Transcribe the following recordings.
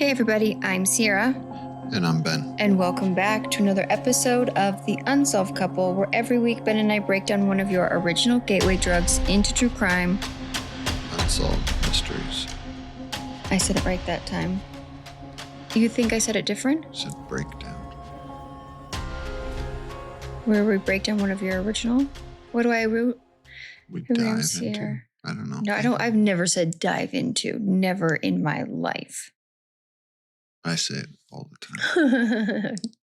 Hey everybody, I'm Sierra. And I'm Ben. And welcome back to another episode of The Unsolved Couple, where every week Ben and I break down one of your original gateway drugs into true crime. Unsolved Mysteries. I said it right that time. You think I said it different? I said breakdown. Where we break down one of your original? What do I root? We dive into? I don't know. No, I've never said dive into. Never in my life. I say it all the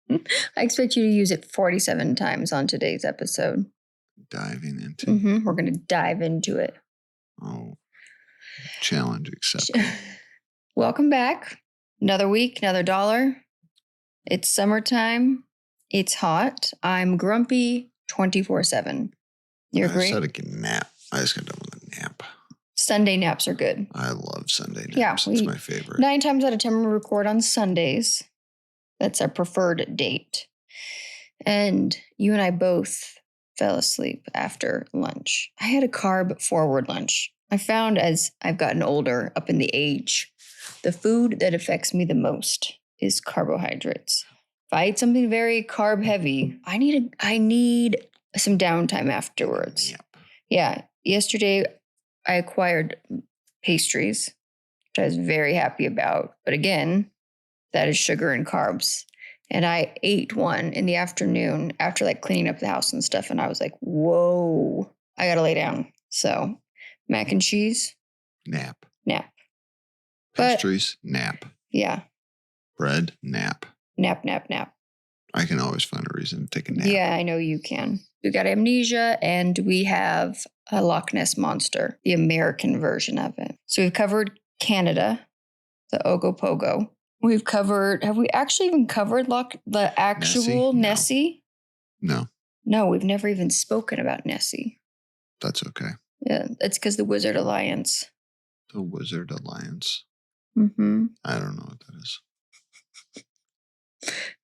time. I expect you to use it 47 times on today's episode. Diving into? Mm-hmm. We're going to dive into it. Oh, challenge accepted. Welcome back. Another week, another dollar. It's summertime. It's hot. I'm grumpy 24/7. You agree? I said I can nap. I just got done with a nap. Sunday naps are good. I love Sunday naps. Yeah, it's my favorite. 9 times out of 10 we record on Sundays. That's our preferred date. And you and I both fell asleep after lunch. I had a carb-forward lunch. I found as I've gotten older, up in the age, the food that affects me the most is carbohydrates. If I eat something very carb-heavy, I need some downtime afterwards. Yep. Yeah. Yesterday, I acquired pastries, which I was very happy about. But again, that is sugar and carbs. And I ate one in the afternoon after cleaning up the house and stuff. And I was like, whoa, I got to lay down. So mac and cheese. Nap. But, Pastries. Nap. Yeah. Bread. Nap. Nap. I can always find a reason to take a nap. Yeah, I know you can. We got Amnesia and we have a Loch Ness Monster, the American version of it. So we've covered Canada, the Ogopogo. Have we actually even covered the actual Nessie? No. No, we've never even spoken about Nessie. That's okay. Yeah, it's because the Wizard Alliance. The Wizard Alliance? Mm-hmm. I don't know what that is.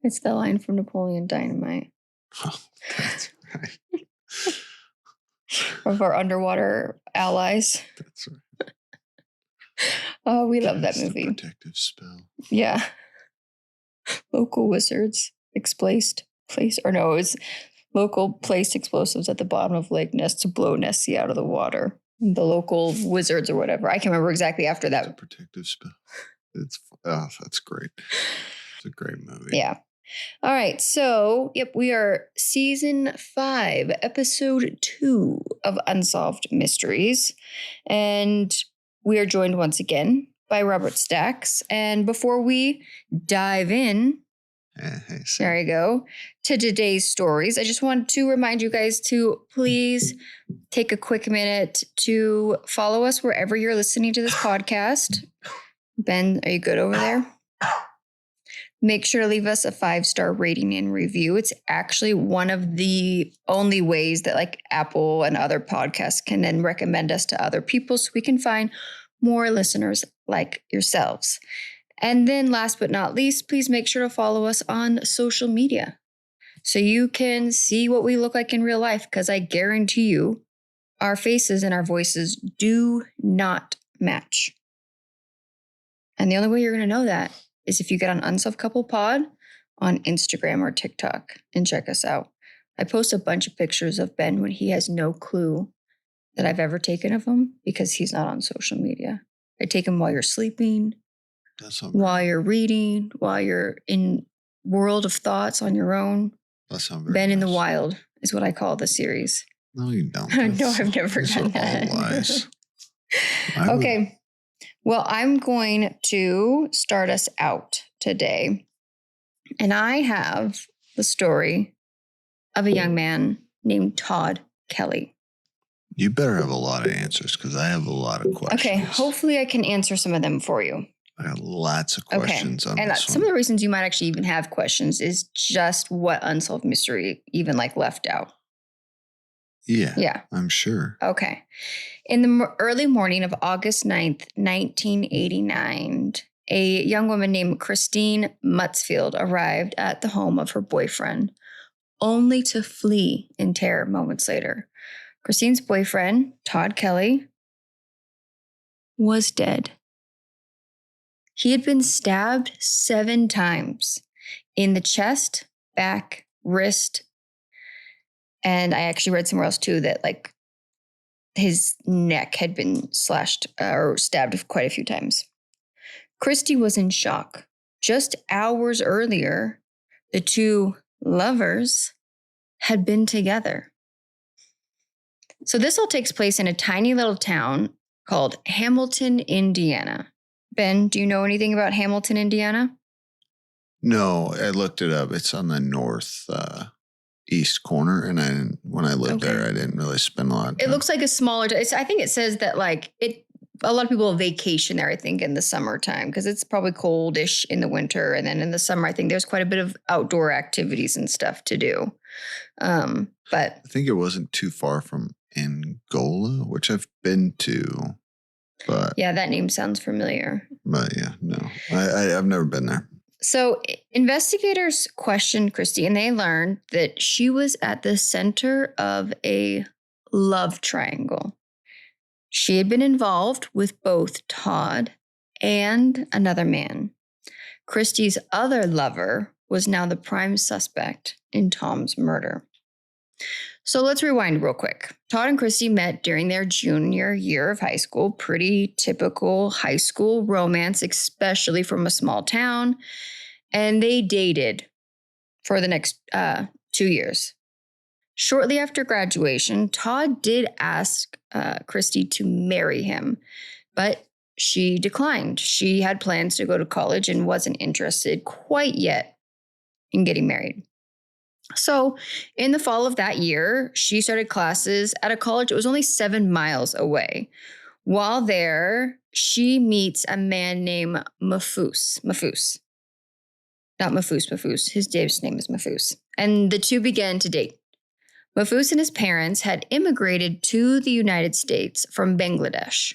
It's the line from Napoleon Dynamite. Oh, that's right. Of our underwater allies. That's right. Oh, we love that movie. The protective spell. Yeah. Local wizards placed local placed explosives at the bottom of Lake Ness to blow Nessie out of the water. The local wizards or whatever. I can't remember exactly after that. It's a protective spell. That's great. It's a great movie. Yeah. All right. So, we are season 5, episode 2 of Unsolved Mysteries. And we are joined once again by Robert Stacks. And before we dive in, there you go, to today's stories, I just want to remind you guys to please take a quick minute to follow us wherever you're listening to this podcast. Ben, are you good over there? Make sure to leave us a 5-star rating and review. It's actually one of the only ways that Apple and other podcasts can then recommend us to other people so we can find more listeners like yourselves. And then last but not least, please make sure to follow us on social media so you can see what we look like in real life, because I guarantee you our faces and our voices do not match. And the only way you're going to know that is if you get on Unsolved Couple Pod on Instagram or TikTok and check us out. I post a bunch of pictures of Ben when he has no clue that I've ever taken of him because he's not on social media. I take him while you're sleeping, while you're reading, while you're in world of thoughts on your own. That's not very Ben nice. in the Wild is what I call the series. No, you don't. No, I've never done that. All lies. Okay. Well, I'm going to start us out today. And I have the story of a young man named Todd Kelley. You better have a lot of answers because I have a lot of questions. Okay. Hopefully I can answer some of them for you. I got lots of questions on and this some of the reasons you might actually even have questions is just what Unsolved Mystery even left out. Yeah. I'm sure. Okay. In the early morning of August 9th, 1989, a young woman named Christine Mutzfeld arrived at the home of her boyfriend, only to flee in terror moments later. Christine's boyfriend, Todd Kelley, was dead. he had been stabbed 7 times in the chest, back, wrist. And I actually read somewhere else too that like his neck had been slashed or stabbed quite a few times. Christie was in shock. Just hours earlier, the two lovers had been together. So this all takes place in a tiny little town called Hamilton, Indiana. Ben, do you know anything about Hamilton, Indiana? No, I looked it up. It's on the north east corner, and when I lived there, I didn't really spend a lot of time. It looks like a smaller. I think it says that like it. A lot of people vacation there, I think, in the summertime because it's probably coldish in the winter, and then in the summer, I think there's quite a bit of outdoor activities and stuff to do. But I think it wasn't too far from Angola, which I've been to. But yeah, that name sounds familiar. But yeah, no, I've never been there. So investigators questioned Christie, and they learned that she was at the center of a love triangle. She had been involved with both Todd and another man. Christie's other lover was now the prime suspect in Tom's murder. So let's rewind real quick. Todd and Christie met during their junior year of high school. Pretty typical high school romance, especially from a small town. And they dated for the next 2 years. Shortly after graduation, Todd did ask Christie to marry him, but she declined. She had plans to go to college and wasn't interested quite yet in getting married. So in the fall of that year, she started classes at a college that was only 7 miles away. While there, she meets a man named Mafus. Not Mafus. His dad's name is Mafus. And the two began to date. Mafus and his parents had immigrated to the United States from Bangladesh.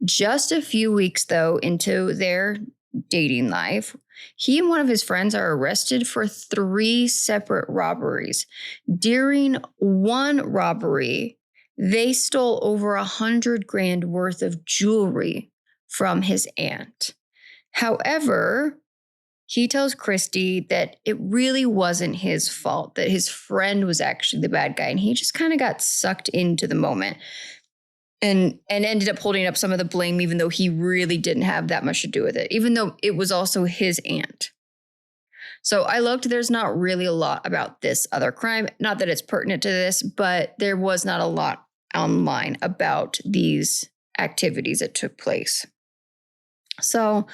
Just a few weeks, though, into their dating life, he and one of his friends are arrested for 3 separate robberies. During one robbery, they stole over $100,000 worth of jewelry from his aunt. However, he tells Christie that it really wasn't his fault, that his friend was actually the bad guy, and he just kind of got sucked into the moment and ended up holding up some of the blame, even though he really didn't have that much to do with it, even though it was also his aunt. So I looked, there's not really a lot about this other crime. Not that it's pertinent to this, but there was not a lot online about these activities that took place. So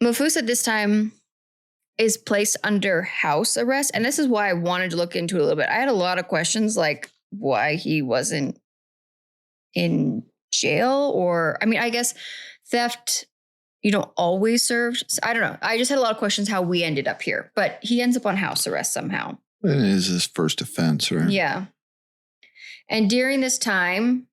Mafus at this time is placed under house arrest. And this is why I wanted to look into it a little bit. I had a lot of questions like why he wasn't in jail, or, I mean, I guess theft, always served. I don't know. I just had a lot of questions how we ended up here, but he ends up on house arrest somehow. It is his first offense, right? Yeah. And during this time,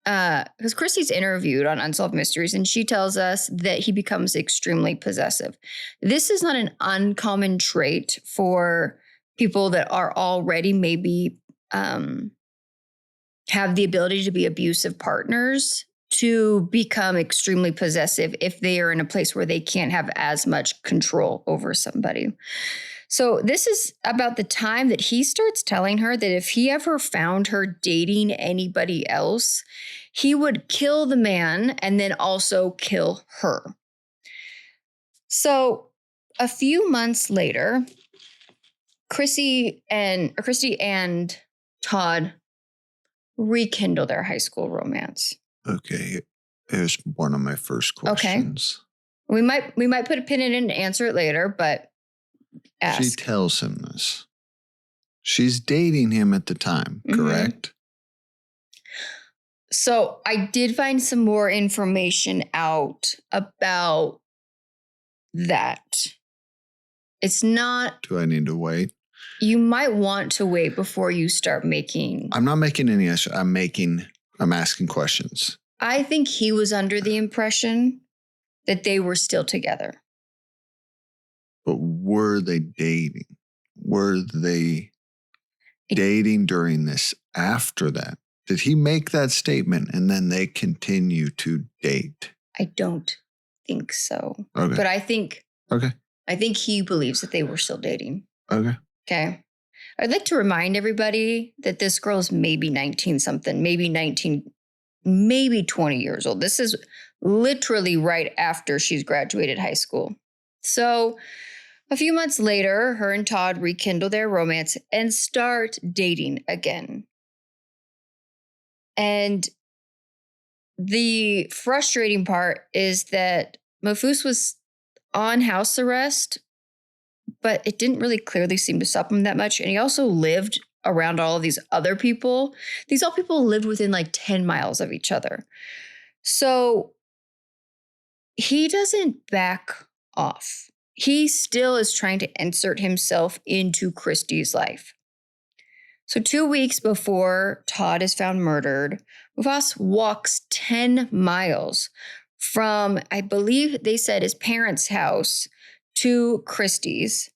because Christie's interviewed on Unsolved Mysteries, and she tells us that he becomes extremely possessive. This is not an uncommon trait for people that are already maybe have the ability to be abusive partners to become extremely possessive if they are in a place where they can't have as much control over somebody. So this is about the time that he starts telling her that if he ever found her dating anybody else, he would kill the man and then also kill her. So a few months later, Christie and Todd rekindle their high school romance. Okay, here's one of my first questions. Okay. We might put a pin in it and answer it later, but ask. She tells him this. She's dating him at the time, correct? So I did find some more information out about that. It's not... Do I need to wait? You might want to wait before you start making... I'm not making any... I'm asking questions. I think he was under the impression that they were still together. But were they dating? Were they dating during this after that? Did he make that statement and then they continue to date? I don't think so. Okay. But I think Okay. he believes that they were still dating. Okay. Okay. I'd like to remind everybody that this girl is maybe 19 something, maybe 19, maybe 20 years old. This is literally right after she's graduated high school. So a few months later, her and Todd rekindle their romance and start dating again. And the frustrating part is that Mafus was on house arrest, but it didn't really clearly seem to stop him that much. And he also lived around all of these other people. These all people lived within like 10 miles of each other. So he doesn't back off. He still is trying to insert himself into Christie's life. So 2 weeks before Todd is found murdered, Mufas walks 10 miles from, I believe they said, his parents' house to Christie's,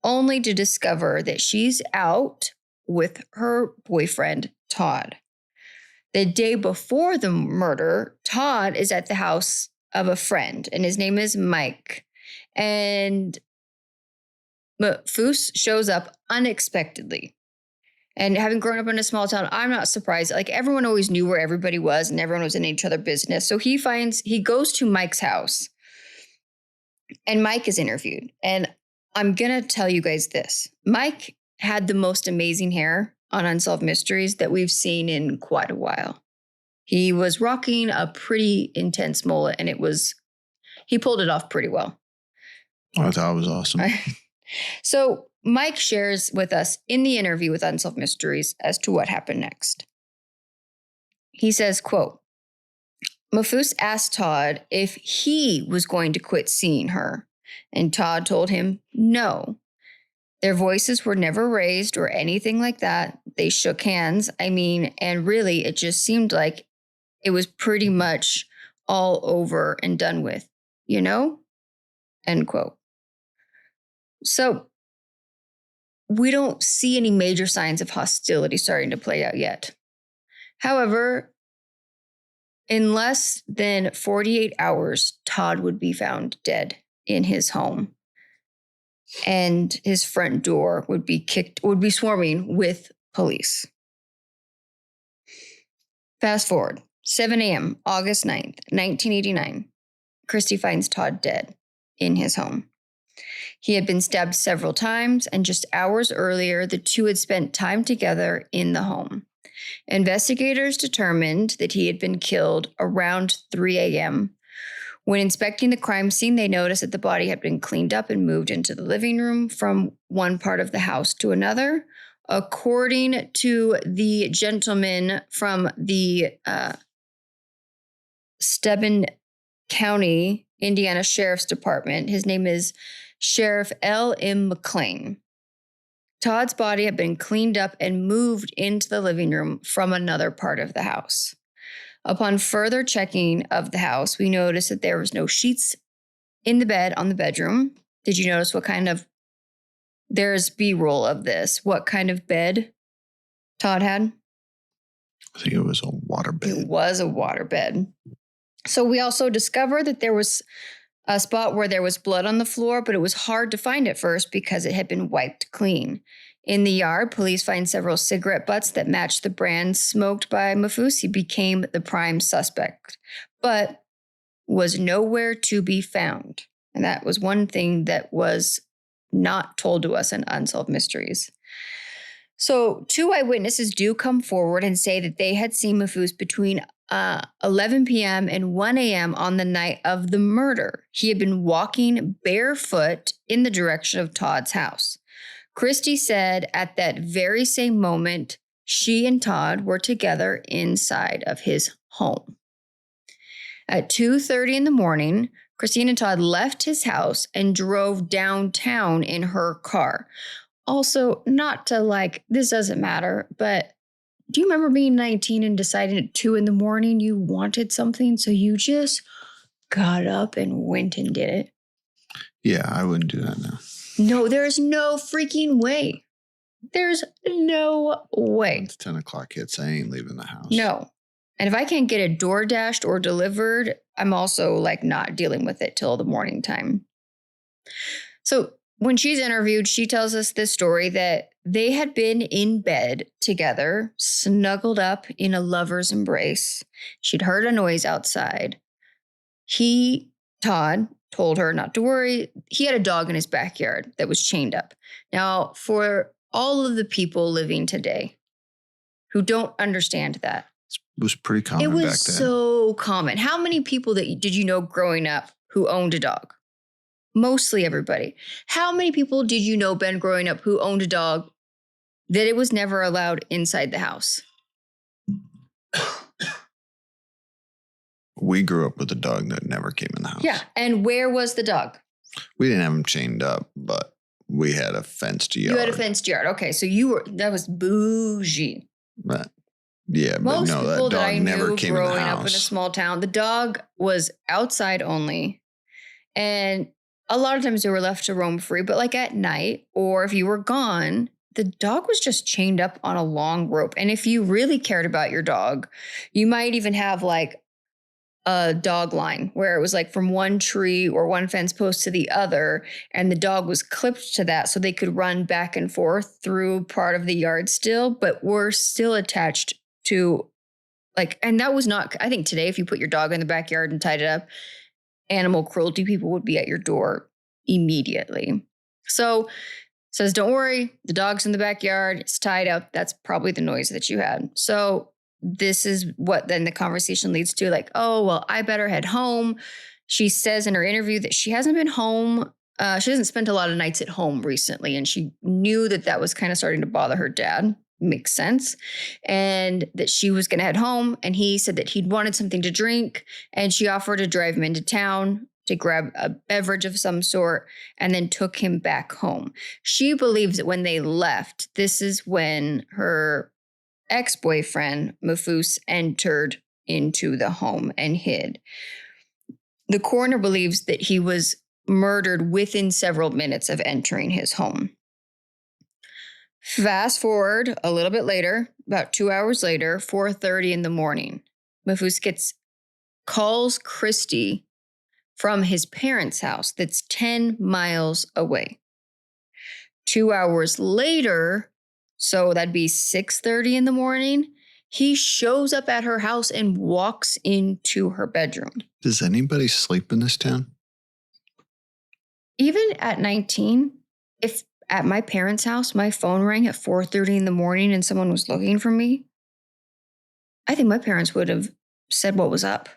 only to discover that she's out with her boyfriend, Todd. The day before the murder, Todd is at the house of a friend, and his name is Mike. And Mafus shows up unexpectedly. And having grown up in a small town, I'm not surprised. Like, everyone always knew where everybody was and everyone was in each other's business. So he goes to Mike's house and Mike is interviewed. And I'm going to tell you guys this. Mike had the most amazing hair on Unsolved Mysteries that we've seen in quite a while. He was rocking a pretty intense mullet and he pulled it off pretty well. I thought it was awesome. So Mike shares with us in the interview with Unsolved Mysteries as to what happened next. He says, quote, Mafus asked Todd if he was going to quit seeing her, and Todd told him no. Their voices were never raised or anything like that. They shook hands. And really it just seemed like it was pretty much all over and done with, End quote. So we don't see any major signs of hostility starting to play out yet. However, in less than 48 hours, Todd would be found dead in his home. And his front door would be swarming with police. Fast forward, 7 a.m., August 9th, 1989. Christie finds Todd dead in his home. He had been stabbed several times, and just hours earlier, the two had spent time together in the home. Investigators determined that he had been killed around 3 a.m. When inspecting the crime scene, they noticed that the body had been cleaned up and moved into the living room from one part of the house to another. According to the gentleman from the Steuben County, Indiana Sheriff's Department, his name is Sheriff L.M. McLean. Todd's body had been cleaned up and moved into the living room from another part of the house. Upon further checking of the house, we noticed that there was no sheets in the bed on the bedroom. Did you notice there's B-roll of this, what kind of bed Todd had? I think it was a water bed. It was a water bed. So we also discovered that there was a spot where there was blood on the floor, but it was hard to find at first because it had been wiped clean. In the yard, police find several cigarette butts that matched the brand smoked by Mafus. He became the prime suspect, but was nowhere to be found. And that was one thing that was not told to us in Unsolved Mysteries. So 2 eyewitnesses do come forward and say that they had seen Mafus between 11 p.m. and 1 a.m. on the night of the murder. He had been walking barefoot in the direction of Todd's house. Christie said at that very same moment, she and Todd were together inside of his home. At 2:30 in the morning, Christine and Todd left his house and drove downtown in her car. Also, not to this doesn't matter, but do you remember being 19 and deciding at 2 in the morning you wanted something, so you just got up and went and did it? Yeah, I wouldn't do that now. No, there's no freaking way. There's no way. It's 10 o'clock hits. I ain't leaving the house. No. And if I can't get it door dashed or delivered, I'm also like not dealing with it till the morning time. So when she's interviewed, she tells us this story that they had been in bed together, snuggled up in a lover's embrace. She'd heard a noise outside. Todd, told her not to worry. He had a dog in his backyard that was chained up. Now, for all of the people living today who don't understand that, it was pretty common back then. It was so common. How many people did you know growing up who owned a dog? Mostly everybody. How many people did you know, Ben, growing up who owned a dog that it was never allowed inside the house? We grew up with a dog that never came in the house. Yeah. And where was the dog? We didn't have him chained up, but we had a fenced yard. You had a fenced yard. Okay. So that was bougie. Right. Yeah, most but no, people that dog I never knew came in the house. Growing up in a small town, the dog was outside only. And a lot of times they were left to roam free, but like at night or if you were gone, the dog was just chained up on a long rope. And if you really cared about your dog, you might even have like a dog line where it was like from one tree or one fence post to the other. And the dog was clipped to that so they could run back and forth through part of the yard still, but were still attached to like, and that was not, I think today, if you put your dog in the backyard and tied it up, animal cruelty people would be at your door immediately. So says, don't worry, the dog's in the backyard, it's tied up. That's probably the noise that you had. So this is what then the conversation leads to, like, oh, well, I better head home. She says in her interview that she hasn't been home. She hasn't spent a lot of nights at home recently. And she knew that was kind of starting to bother her dad. Makes sense. And that she was going to head home. And he said that he'd wanted something to drink. And she offered to drive him into town to grab a beverage of some sort and then took him back home. She believes that when they left, this is when her ex-boyfriend, Mafus, entered into the home and hid. The coroner believes that he was murdered within several minutes of entering his home. Fast forward a little bit later, about 2 hours later, 4:30 in the morning, Mafus calls Christie from his parents' house that's 10 miles away. 2 hours later, so that'd be 6:30 in the morning, he shows up at her house and walks into her bedroom. Does anybody sleep in this town? Even at 19, if at my parents' house, my phone rang at 4:30 in the morning and someone was looking for me, I think my parents would have said what was up.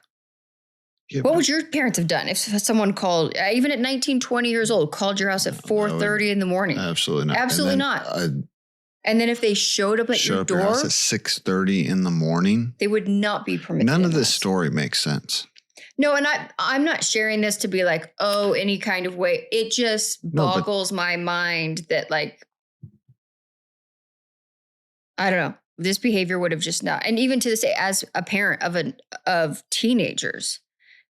Yeah, what would your parents have done if someone called, even at 19, 20 years old, called your house at 4:30 in the morning? Absolutely not. Absolutely not. And then if they showed up at your door, your house at 6:30 in the morning, they would not be permitted. None of this story makes sense. No, and I'm not sharing this to be like, oh, any kind of way. It just boggles my mind that, like, I don't know, this behavior would have just not. And even to this day, as a parent of teenagers,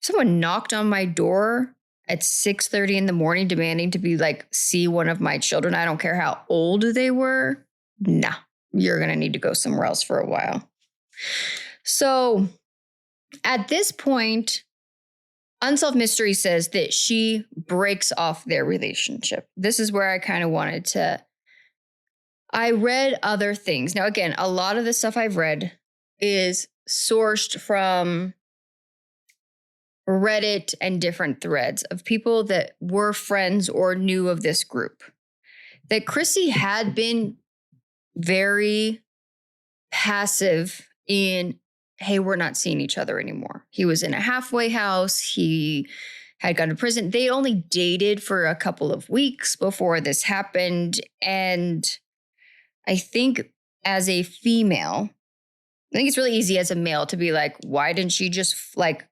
someone knocked on my door at 6:30 in the morning demanding to be like, see one of my children. I don't care how old they were. Nah, you're going to need to go somewhere else for a while. So at this point, Unsolved Mystery says that she breaks off their relationship. This is where I kind of wanted to. I read other things. Now, again, a lot of the stuff I've read is sourced from Reddit and different threads of people that were friends or knew of this group. That Christie had been very passive in, hey, we're not seeing each other anymore. He was in a halfway house. He had gone to prison. They only dated for a couple of weeks before this happened. And I think as a female, I think it's really easy as a male to be like, why didn't she just like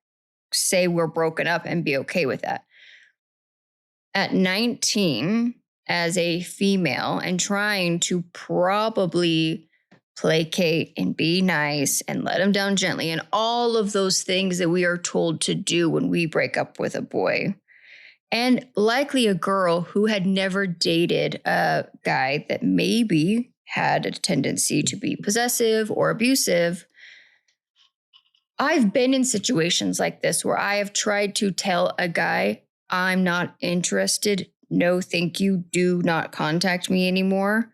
say we're broken up and be okay with that? At 19, as a female and trying to probably placate and be nice and let him down gently and all of those things that we are told to do when we break up with a boy. And likely a girl who had never dated a guy that maybe had a tendency to be possessive or abusive. I've been in situations like this where I have tried to tell a guy, I'm not interested. No, thank you. Do not contact me anymore.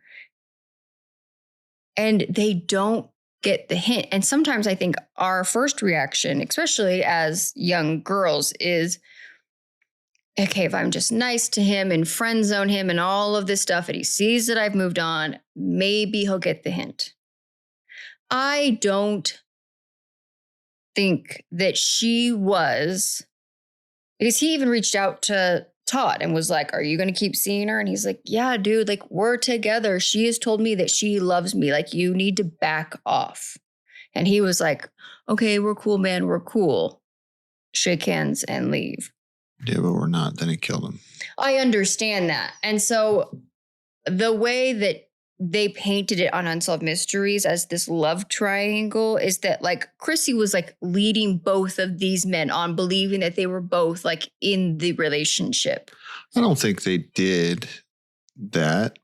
And they don't get the hint. And sometimes I think our first reaction, especially as young girls, is, okay, if I'm just nice to him and friend zone him and all of this stuff, and he sees that I've moved on, maybe he'll get the hint. I don't think that she was, because he even reached out to Todd and was like, are you going to keep seeing her? And he's like, yeah, dude, like we're together. She has told me that she loves me. Like you need to back off. And he was like, okay, we're cool, man. We're cool. Shake hands and leave. Yeah, but we're not. Then he killed him. I understand that. And so the way that they painted it on Unsolved Mysteries as this love triangle is that like Christie was like leading both of these men on, believing that they were both like in the relationship. I don't think they did that.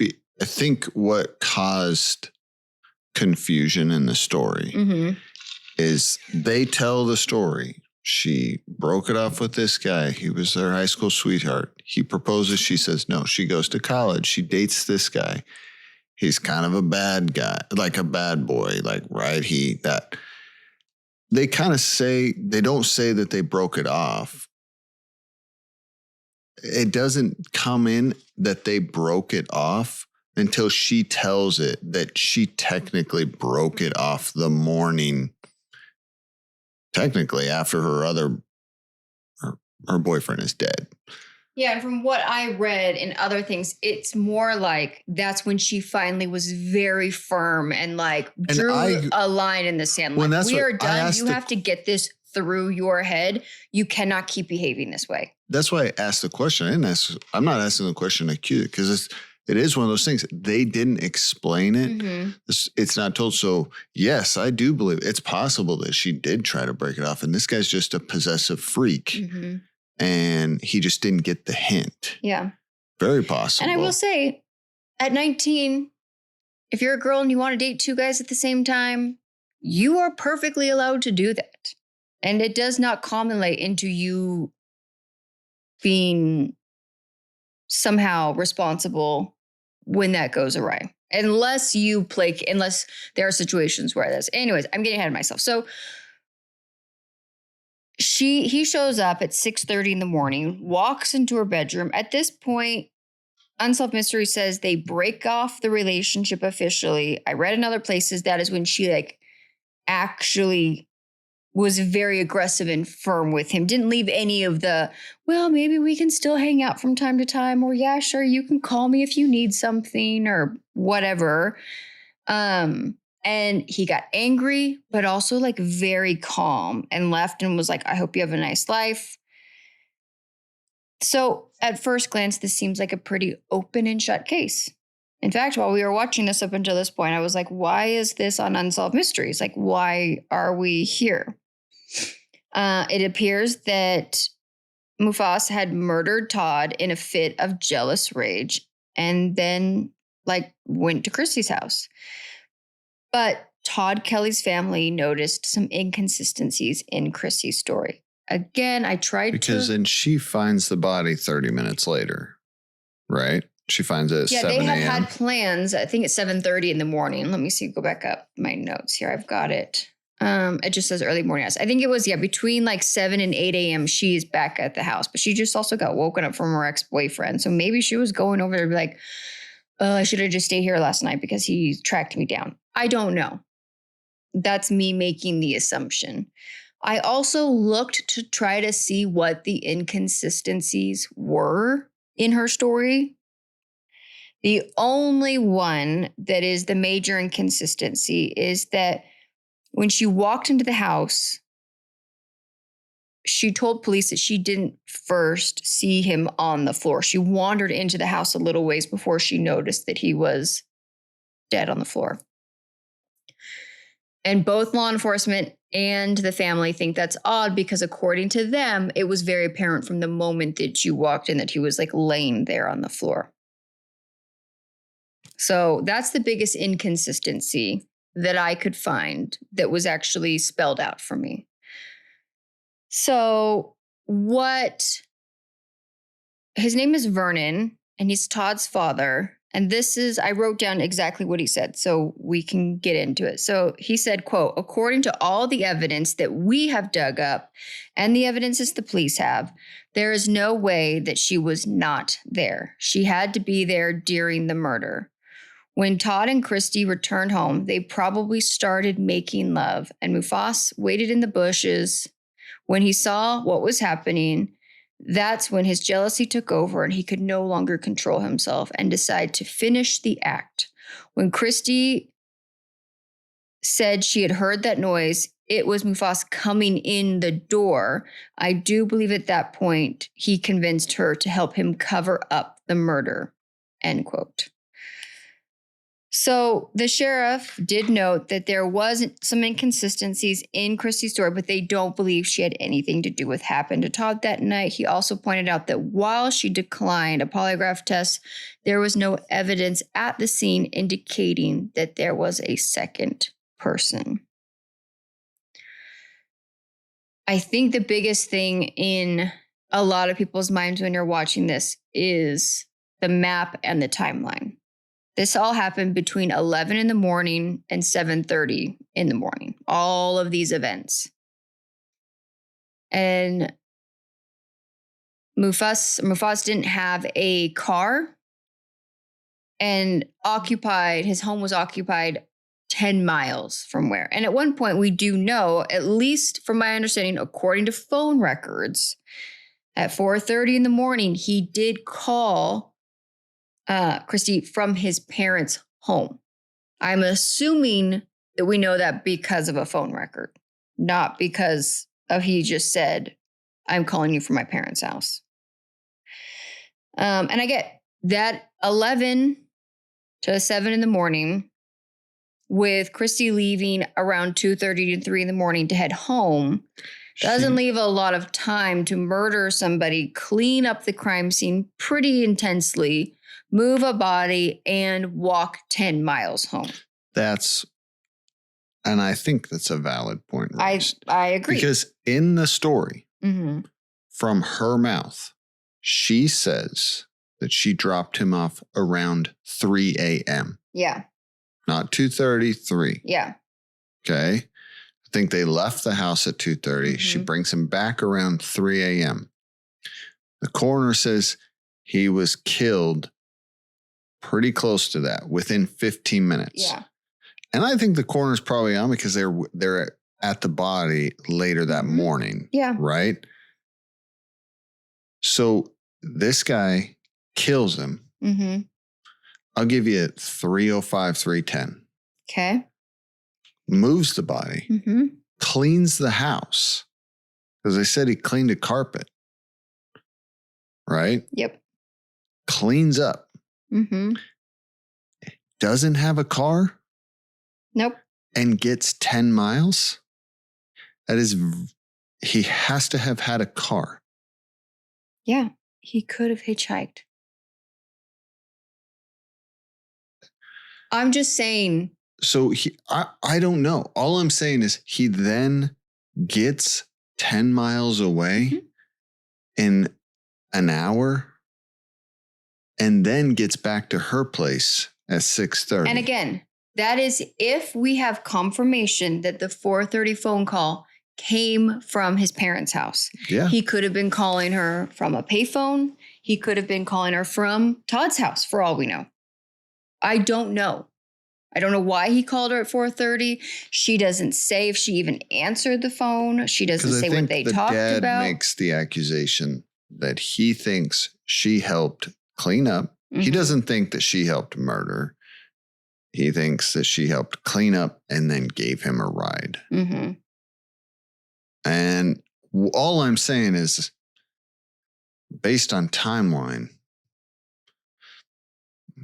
I think what caused confusion in the story is they tell the story. She broke it off with this guy. He was their high school sweetheart. He proposes. She says no. She goes to college. She dates this guy. He's kind of a bad guy, like a bad boy, like, right? They kind of say, they don't say that they broke it off. It doesn't come in that they broke it off until she tells it that she technically broke it off the morning, technically after her boyfriend is dead. Yeah, and from what I read and other things, it's more like that's when she finally was very firm and like drew a line in the sand. Like, we are done. You have to get this through your head. You cannot keep behaving this way. That's why I asked the question. I'm not asking the question to accuse it, because it is one of those things. They didn't explain it. It's not told. So yes, I do believe it's possible that she did try to break it off. And this guy's just a possessive freak. And he just didn't get the hint. Yeah. Very possible. And I will say, at 19, if you're a girl and you want to date two guys at the same time, you are perfectly allowed to do that. And it does not culminate into you being somehow responsible when that goes awry. Unless there are situations where this. Anyways, I'm getting ahead of myself. So he shows up at 6:30 in the morning, walks into her bedroom. At this point, Unsolved Mystery says they break off the relationship officially. I read in other places that is when she like actually was very aggressive and firm with him. Didn't leave any of the, well, maybe we can still hang out from time to time, or yeah, sure, you can call me if you need something or whatever. And he got angry, but also like very calm and left and was like, I hope you have a nice life. So at first glance, this seems like a pretty open and shut case. In fact, while we were watching this up until this point, I was like, why is this on Unsolved Mysteries? Like, why are we here? It appears that Mufas had murdered Todd in a fit of jealous rage and then like went to Christie's house. But Todd Kelley's family noticed some inconsistencies in Christie's story. Again, I tried because then she finds the body 30 minutes later, right? She finds it at 7 a.m. Yeah, they had plans. I think it's 7:30 in the morning. Let me see. Go back up my notes here. I've got it. It just says early morning. I think it was, between like 7 and 8 a.m. She's back at the house. But she just also got woken up from her ex-boyfriend. So maybe she was going over there to be like, I should have just stayed here last night because he tracked me down. I don't know. That's me making the assumption. I also looked to try to see what the inconsistencies were in her story. The only one that is the major inconsistency is that when she walked into the house, she told police that she didn't first see him on the floor. She wandered into the house a little ways before she noticed that he was dead on the floor. And both law enforcement and the family think that's odd because according to them, it was very apparent from the moment that you walked in that he was like laying there on the floor. So that's the biggest inconsistency that I could find that was actually spelled out for me. So his name is Vernon, and he's Todd's father. And I wrote down exactly what he said so we can get into it. So he said, quote, according to all the evidence that we have dug up and the evidences the police have, there is no way that she was not there. She had to be there during the murder. When Todd and Christie returned home, they probably started making love, and Mufas waited in the bushes. When he saw what was happening, that's when his jealousy took over and he could no longer control himself and decided to finish the act. When Christie said she had heard that noise, it was Mufas coming in the door. I do believe at that point he convinced her to help him cover up the murder, end quote. So the sheriff did note that there was some inconsistencies in Christie's story, but they don't believe she had anything to do with what happened to Todd that night. He also pointed out that while she declined a polygraph test, there was no evidence at the scene indicating that there was a second person. I think the biggest thing in a lot of people's minds when you're watching this is the map and the timeline. This all happened between 11 in the morning and 7:30 in the morning. All of these events. And Mufas didn't have a car and his home was occupied 10 miles from where. And at one point we do know, at least from my understanding, according to phone records, at 4:30 in the morning, he did call Christie from his parents' home. I'm assuming that we know that because of a phone record, not because of he just said, I'm calling you from my parents' house. And I get that 11 to 7 in the morning with Christie leaving around 2:30 to 3 in the morning to head home doesn't leave a lot of time to murder somebody, clean up the crime scene pretty intensely, move a body, and walk 10 miles home. And I think that's a valid point. I agree. Because in the story, from her mouth, she says that she dropped him off around 3 a.m. Yeah. Not 2:30, 3. Yeah. Okay. I think they left the house at 2:30. She brings him back around 3 a.m. The coroner says he was killed pretty close to that, within 15 minutes. Yeah. And I think the coroner's probably on because they're at the body later that morning. Yeah. Right? So this guy kills him. I'll give you 3:05, 3:10. Okay. Moves the body. Cleans the house. Because they said he cleaned a carpet. Right? Yep. Cleans up. Doesn't have a car. Nope. And gets 10 miles. He has to have had a car. Yeah. He could have hitchhiked. I'm just saying. So I don't know. All I'm saying is he then gets 10 miles away in an hour and then gets back to her place at 6:30. And again, that is if we have confirmation that the 4:30 phone call came from his parents' house. Yeah. He could have been calling her from a payphone. He could have been calling her from Todd's house, for all we know. I don't know. I don't know why he called her at 4:30. She doesn't say if she even answered the phone. She doesn't say what they talked about. The dad makes the accusation that he thinks she helped clean up. He doesn't think that she helped murder. He thinks that she helped clean up and then gave him a ride. And all I'm saying is, based on timeline,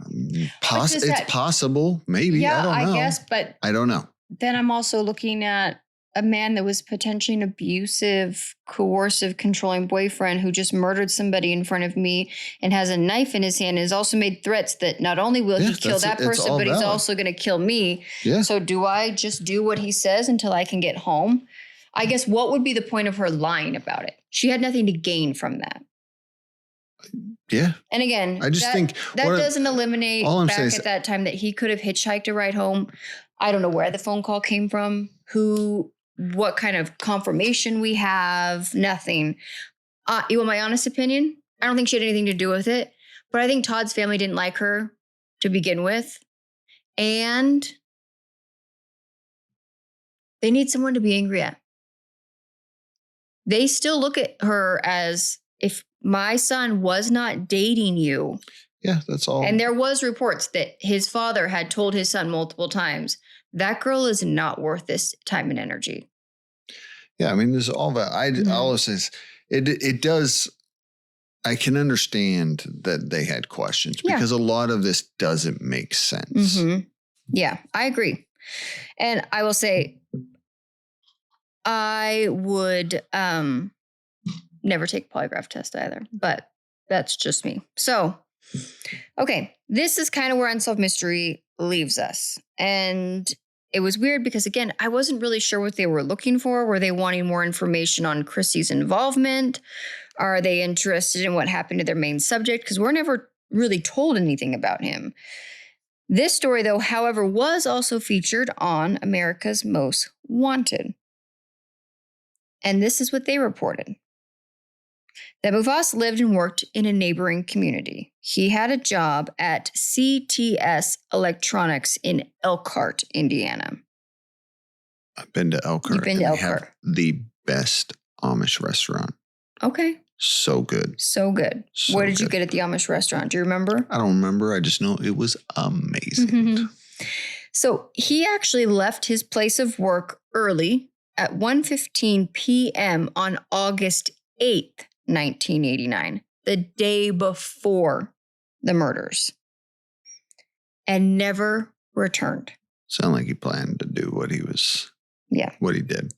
it's possible, maybe. Yeah, I don't know. I guess, but I don't know. Then I'm also looking at a man that was potentially an abusive, coercive, controlling boyfriend who just murdered somebody in front of me and has a knife in his hand and has also made threats that not only will he kill that person, but he's also going to kill me. Yeah. So do I just do what he says until I can get home? I guess what would be the point of her lying about it? She had nothing to gain from that. Yeah. And again, I just think that doesn't eliminate back at that time that he could have hitchhiked a ride home. I don't know where the phone call came from, what kind of confirmation we have, nothing. You want my honest opinion? I don't think she had anything to do with it, but I think Todd's family didn't like her to begin with. And they need someone to be angry at. They still look at her as, if my son was not dating you. Yeah, that's all. And there was reports that his father had told his son multiple times, that girl is not worth this time and energy. Yeah, I mean, there's all that. All it says, it does. I can understand that they had questions because a lot of this doesn't make sense. Mm-hmm. Yeah, I agree. And I will say, I would never take a polygraph test either, but that's just me. So, okay, this is kind of where Unsolved Mystery leaves us. And it was weird because, again, I wasn't really sure what they were looking for. Were they wanting more information on Christie's involvement? Are they interested in what happened to their main subject? Because we're never really told anything about him. This story, though, however, was also featured on America's Most Wanted. And this is what they reported. That Mufas lived and worked in a neighboring community. He had a job at CTS Electronics in Elkhart, Indiana. I've been to Elkhart. You've been to Elkhart. Have the best Amish restaurant. Okay. So good. So good. So what did you good. get at the Amish restaurant? Do you remember? I don't remember. I just know it was amazing. So he actually left his place of work early at 1:15 p.m. on August 8th, 1989, the day before the murders, and never returned. Sound like he planned to do what he did.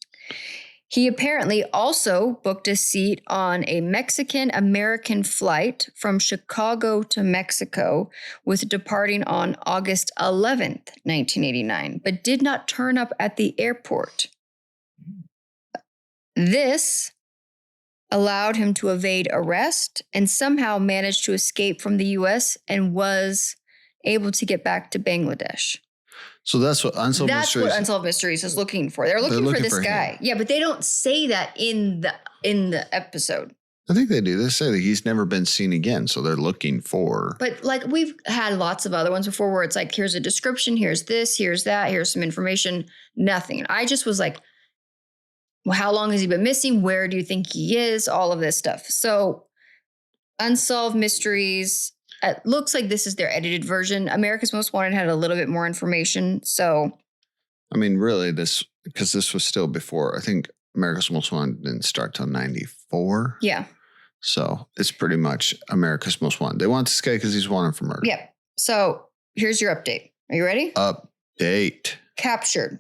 He apparently also booked a seat on a Mexican-American flight from Chicago to Mexico with departing on August 11th, 1989, but did not turn up at the airport. This allowed him to evade arrest and somehow managed to escape from the U.S. and was able to get back to Bangladesh. So that's what Unsolved Mysteries is looking for. They're looking for this guy. Him. Yeah, but they don't say that in the episode. I think they do. They say that he's never been seen again, so they're looking for. But like we've had lots of other ones before where it's like, here's a description, here's this, here's that, here's some information, nothing. I just was like, well, how long has he been missing? Where do you think he is? All of this stuff. So Unsolved Mysteries. It looks like this is their edited version. America's Most Wanted had a little bit more information. So, I mean, really, because this was still before. I think America's Most Wanted didn't start till 94. Yeah. So it's pretty much America's Most Wanted. They want this guy because he's wanted for murder. Yeah. So here's your update. Are you ready? Update. Captured.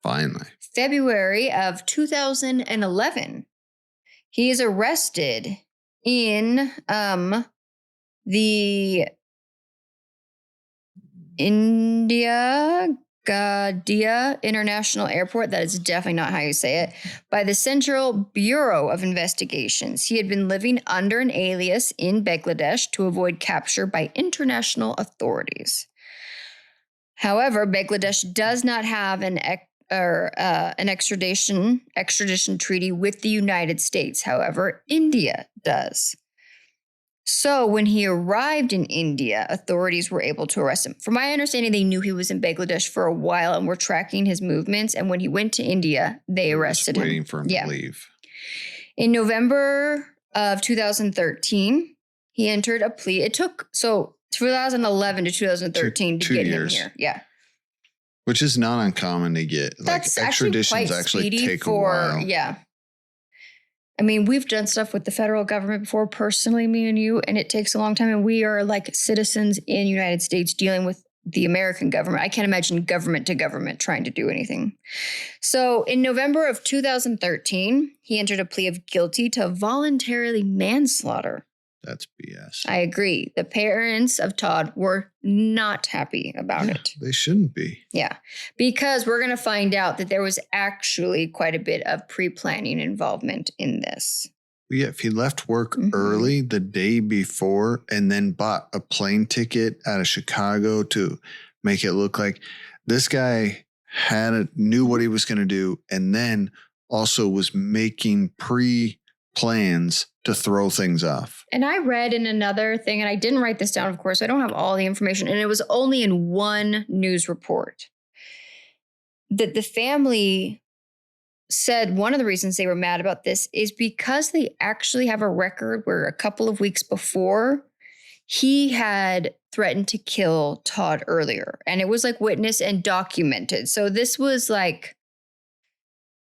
Finally. February of 2011. He is arrested in the India Gadia International Airport, that is definitely not how you say it, by the Central Bureau of Investigations. He had been living under an alias in Bangladesh to avoid capture by international authorities. However, Bangladesh does not have an extradition treaty with the United States. However, India does. So when he arrived in India, authorities were able to arrest him. From my understanding, they knew he was in Bangladesh for a while and were tracking his movements. And when he went to India, they arrested him. Waiting for him to leave. In November of 2013, he entered a plea. It took 2011 to 2013 to get him here. Yeah. Which is not uncommon to get. That's like extraditions actually take a while. Yeah. I mean, we've done stuff with the federal government before, personally, me and you, and it takes a long time. And we are like citizens in the United States dealing with the American government. I can't imagine government to government trying to do anything. So in November of 2013, he entered a plea of guilty to voluntarily manslaughter. That's BS. I agree. The parents of Todd were not happy about it. They shouldn't be. Yeah, because we're going to find out that there was actually quite a bit of pre-planning involvement in this. Yeah, if he left work early the day before and then bought a plane ticket out of Chicago to make it look like this guy knew what he was going to do, and then also was making plans to throw things off. And I read in another thing, and I didn't write this down, of course, so I don't have all the information, and it was only in one news report, that the family said one of the reasons they were mad about this is because they actually have a record where a couple of weeks before he had threatened to kill Todd earlier, and it was like witnessed and documented. So this was like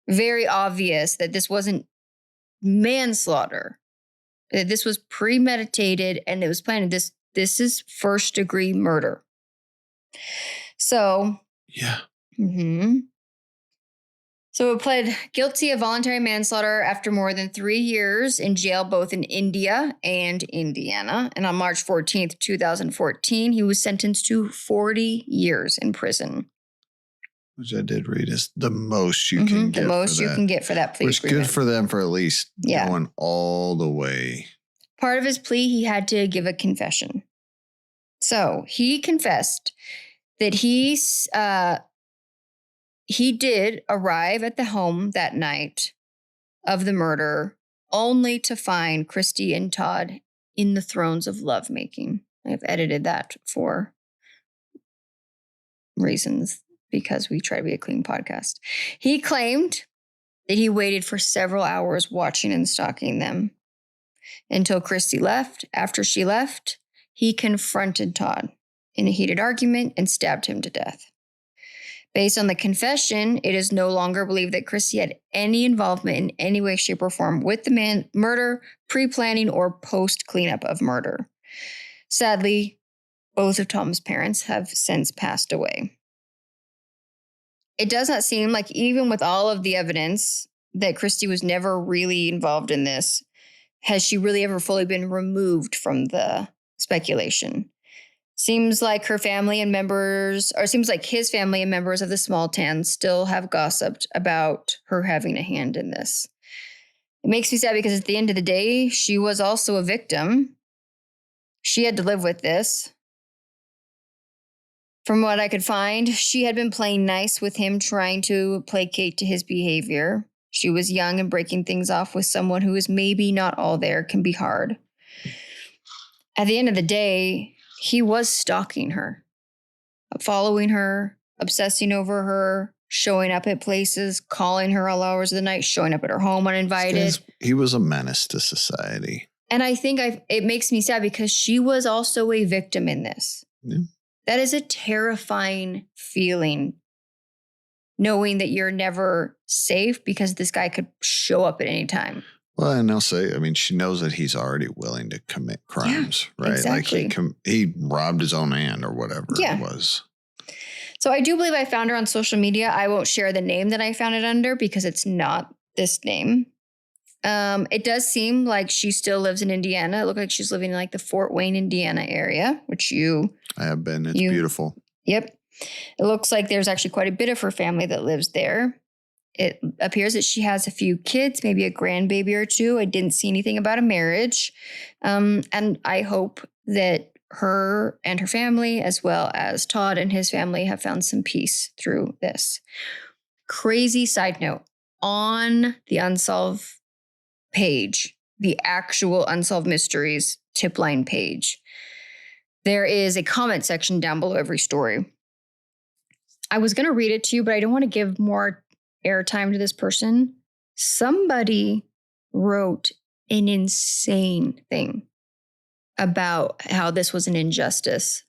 very obvious that this wasn't manslaughter, that this was premeditated and it was planned. This is first degree murder. So yeah. So he pled guilty of voluntary manslaughter after more than 3 years in jail, both in India and Indiana. And on March 14th, 2014, he was sentenced to 40 years in prison. Which I did read is the most you can get. The most you can get for that plea agreement. Which good for them for at least going all the way. Part of his plea, he had to give a confession. So he confessed that he did arrive at the home that night of the murder only to find Christie and Todd in the throes of lovemaking. I've edited that for reasons because we try to be a clean podcast. He claimed that he waited for several hours watching and stalking them until Christie left. After she left, he confronted Todd in a heated argument and stabbed him to death. Based on the confession, it is no longer believed that Christie had any involvement in any way, shape, or form with the murder, pre-planning, or post-cleanup of murder. Sadly, both of Tom's parents have since passed away. It does not seem like, even with all of the evidence, that Christie was never really involved in this. Has she really ever fully been removed from the speculation? Seems like his family and members of the small town still have gossiped about her having a hand in this. It makes me sad because at the end of the day, she was also a victim. She had to live with this. From what I could find, she had been playing nice with him, trying to placate to his behavior. She was young, and breaking things off with someone who is maybe not all there can be hard. At the end of the day, he was stalking her, following her, obsessing over her, showing up at places, calling her all hours of the night, showing up at her home uninvited. He was a menace to society. And I think it makes me sad because she was also a victim in this. Yeah. That is a terrifying feeling, knowing that you're never safe because this guy could show up at any time. Well, and I'll say, she knows that he's already willing to commit crimes, right? Exactly. Like he robbed his own aunt or whatever it was. So I do believe I found her on social media. I won't share the name that I found it under because it's not this name. It does seem like she still lives in Indiana. It looked like she's living in like the Fort Wayne, Indiana area, which I have been. It's beautiful. Yep. It looks like there's actually quite a bit of her family that lives there. It appears that she has a few kids, maybe a grandbaby or two. I didn't see anything about a marriage. And I hope that her and her family, as well as Todd and his family, have found some peace through this. Crazy side note, on the Unsolved page, the actual Unsolved Mysteries tip line page, there is a comment section down below every story. I was going to read it to you, but I don't want to give more airtime to this person. Somebody wrote an insane thing about how this was an injustice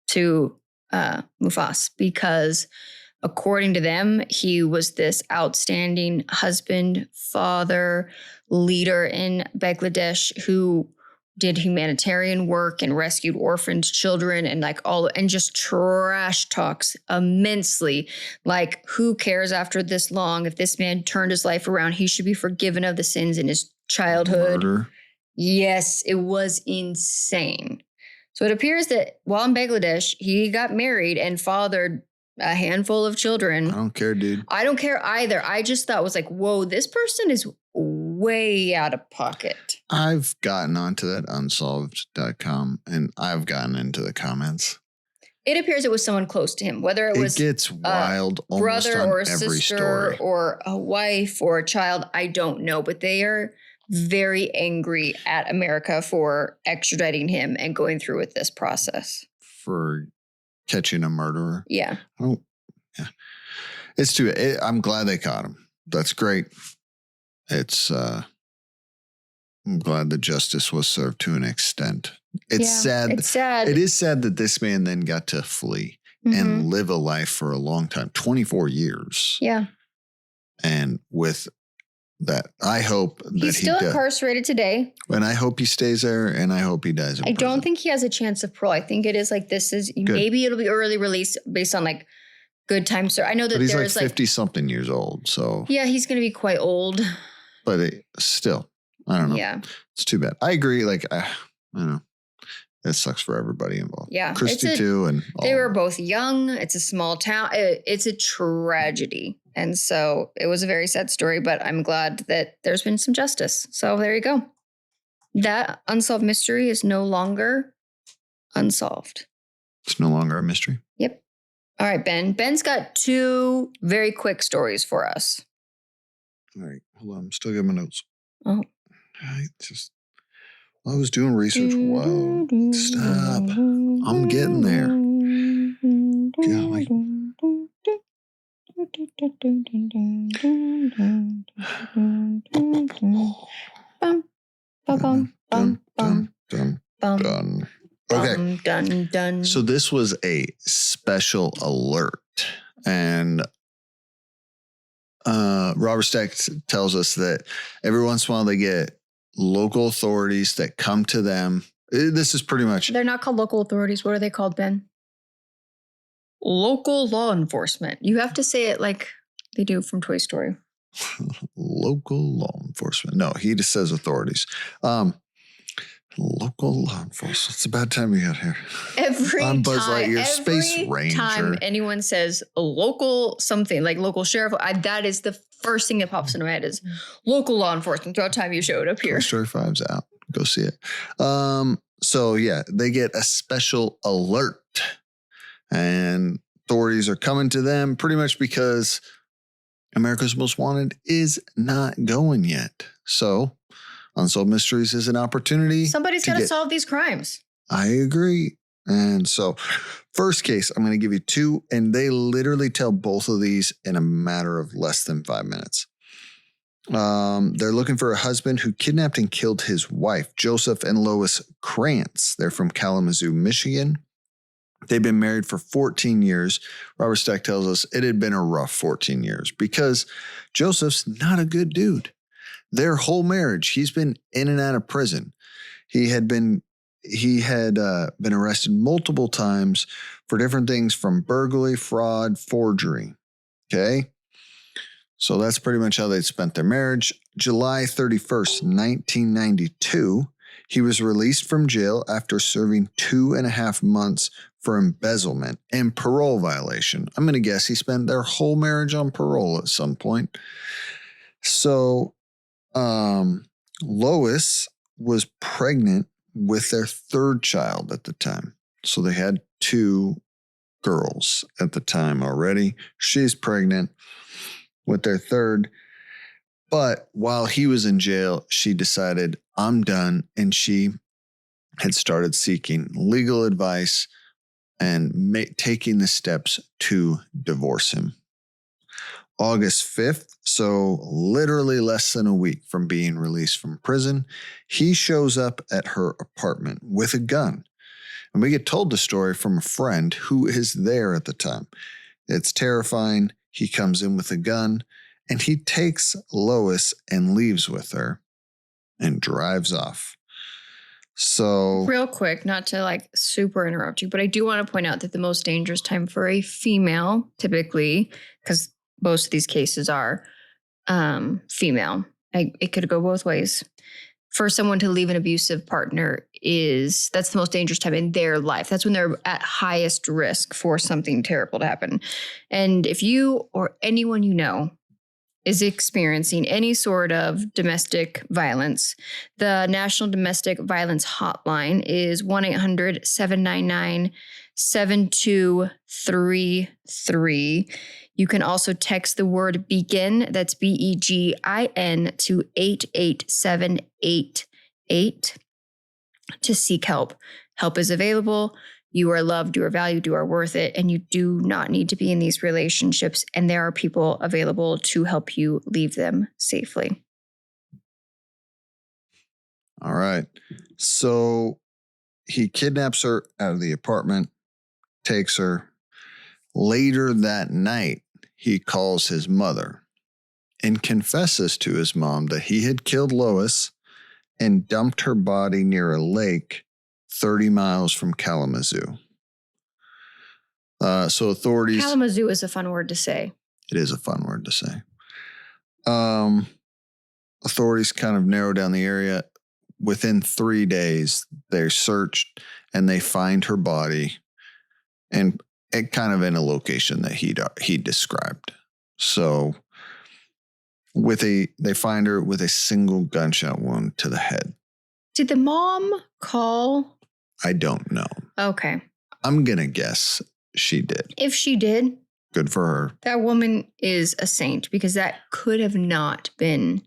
to Mufas because according to them, he was this outstanding husband, father, leader in Bangladesh who did humanitarian work and rescued orphaned children and and just trash talks immensely. Like, who cares after this long? If this man turned his life around, he should be forgiven of the sins in his childhood. Murder. Yes, it was insane. So it appears that while in Bangladesh, he got married and fathered a handful of children. I don't care, dude. I don't care either. I just thought was like, whoa, this person is way out of pocket. I've gotten onto that unsolved.com and I've gotten into the comments. It appears it was someone close to him, whether it was gets wild a brother or a every sister story. or a wife or a child. I don't know, but they are very angry at America for extraditing him and going through with this process. For catching a murderer. Yeah. Yeah. It's I'm glad they caught him. That's great. I'm glad that justice was served to an extent. It's sad. It's sad. It is sad that this man then got to flee and live a life for a long time, 24 years. Yeah. And with that, I hope that he's still incarcerated today. And I hope he stays there and I hope he dies in prison. Don't think he has a chance of parole. I think it is maybe it'll be early release based on good time. So I know that he's 50 something years old. So yeah, he's going to be quite old. But still, I don't know. Yeah. It's too bad. I agree. I don't know. It sucks for everybody involved. Yeah. Christie too. And they were both young. It's a small town. It's a tragedy. And so it was a very sad story, but I'm glad that there's been some justice. So there you go. That unsolved mystery is no longer unsolved. It's no longer a mystery. Yep. All right, Ben. Ben's got 2 very quick stories for us. All right. Hold on. I'm still getting my notes. Oh. I was doing research. Wow. Stop. I'm getting there. Golly. Done. Okay. Done. So this was a special alert. And Robert Stack tells us that every once in a while they get local authorities that come to them. This is pretty much... They're not called local authorities. What are they called, Ben? Local law enforcement. You have to say it like they do from Toy Story. Local law enforcement. No, he just says authorities. Local law enforcement. It's about time we got here. I'm Buzz Lightyear, Space Ranger. Every time anyone says a local something, like local sheriff, that is the first thing that pops into my head is local law enforcement. Throughout time you showed up here. Toy Story 5's out. Go see it. So yeah, they get a special alert. And authorities are coming to them pretty much because America's Most Wanted is not going yet. So Unsolved Mysteries is an opportunity. Somebody's got to solve these crimes. I agree. And so first case, I'm going to give you 2, and they literally tell both of these in a matter of less than 5 minutes. They're looking for a husband who kidnapped and killed his wife, Joseph and Lois Krantz. They're from Kalamazoo, Michigan. They've been married for 14 years. Robert Stack tells us it had been a rough 14 years because Joseph's not a good dude. Their whole marriage, he's been in and out of prison. He had been arrested multiple times for different things from burglary, fraud, forgery. Okay. So that's pretty much how they spent their marriage. July 31st, 1992, he was released from jail after serving 2.5 months for embezzlement and parole violation. I'm going to guess he spent their whole marriage on parole at some point. So Lois was pregnant with their 3rd child at the time. So they had 2 girls at the time already. She's pregnant with their 3rd. But while he was in jail, she decided, I'm done. And she had started seeking legal advice and taking the steps to divorce him. August 5th, so literally less than a week from being released from prison, he shows up at her apartment with a gun. And we get told the story from a friend who is there at the time. It's terrifying. He comes in with a gun and he takes Lois and leaves with her and drives off. So real quick, not to like super interrupt you, but I do want to point out that the most dangerous time for a female, typically, because most of these cases are female. It could go both ways. For someone to leave an abusive partner that's the most dangerous time in their life. That's when they're at highest risk for something terrible to happen. And if you or anyone you know is experiencing any sort of domestic violence, the National Domestic Violence Hotline is 1-800-799-7233. You can also text the word BEGIN, that's BEGIN, to 88788 to seek help. Help is available. You are loved, you are valued, you are worth it, and you do not need to be in these relationships. And there are people available to help you leave them safely. all right. So he kidnaps her out of the apartment, takes her. Later that night, he calls his mother and confesses to his mom that he had killed Lois and dumped her body near a lake 30 miles from Kalamazoo. So authorities... Kalamazoo is a fun word to say. It is a fun word to say. Authorities kind of narrow down the area. Within 3 days, they searched and they find her body, and it kind of in a location that he described. So they find her with a single gunshot wound to the head. Did the mom call? I don't know. Okay. I'm going to guess she did. If she did, good for her. That woman is a saint, because that could have not been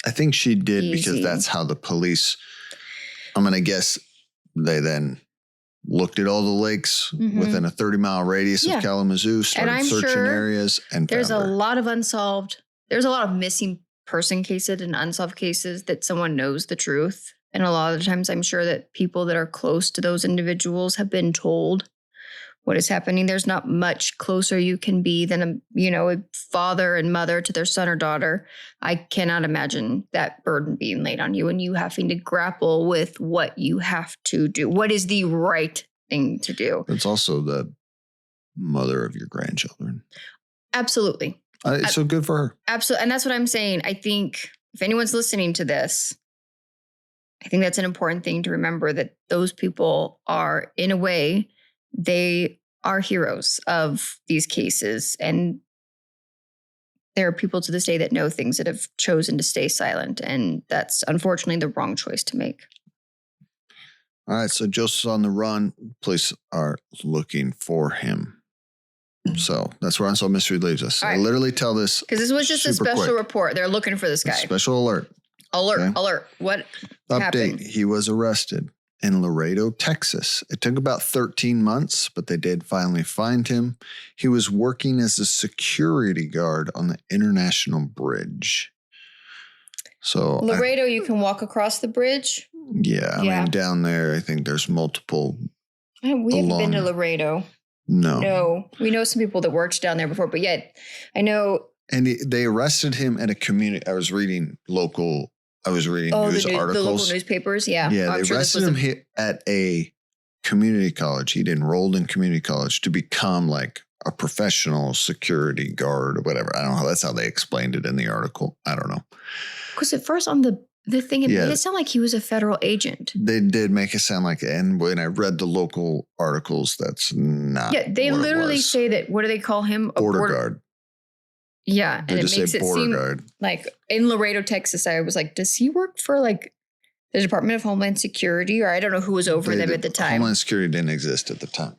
I think she did easy. Because that's how the police, I'm going to guess they then looked at all the lakes within a 30-mile radius of Kalamazoo, started searching areas, and there's found a her. lot of there's a lot of missing person cases and unsolved cases that someone knows the truth. And a lot of the times I'm sure that people that are close to those individuals have been told what is happening. There's not much closer you can be than a father and mother to their son or daughter. I cannot imagine that burden being laid on you and you having to grapple with what you have to do. What is the right thing to do? It's also the mother of your grandchildren. Absolutely. So good for her. Absolutely. And that's what I'm saying. I think if anyone's listening to this, I think that's an important thing to remember, that those people are, in a way, they are heroes of these cases. And there are people to this day that know things that have chosen to stay silent. And that's unfortunately the wrong choice to make. All right. So Joseph's on the run. Police are looking for him. So that's where Unsolved Mystery leaves us. Right. I literally tell this because this was just a special report. They're looking for this guy. Special alert. Alert. What happened? Update. He was arrested in Laredo, Texas. It took about 13 months, but they did finally find him. He was working as a security guard on the International Bridge. So Laredo, you can walk across the bridge? Yeah. I mean, down there, I think there's multiple. We haven't been to Laredo. No. We know some people that worked down there before, but yet I know. And they arrested him at a community. I was reading news articles. The local newspapers. Yeah. Yeah. They arrested him at a community college. He'd enrolled in community college to become like a professional security guard or whatever. I don't know. That's how they explained it in the article. I don't know. Because at first on the thing, it made it sound like he was a federal agent. They did make it sound like it. And when I read the local articles, that's not. Yeah, they literally say that. What do they call him? Border guard. Yeah, they and just it makes say it border seem guard. like in Laredo, Texas. I was like, does he work for like the Department of Homeland Security, or I don't know who was over them at the time. Homeland Security didn't exist at the time.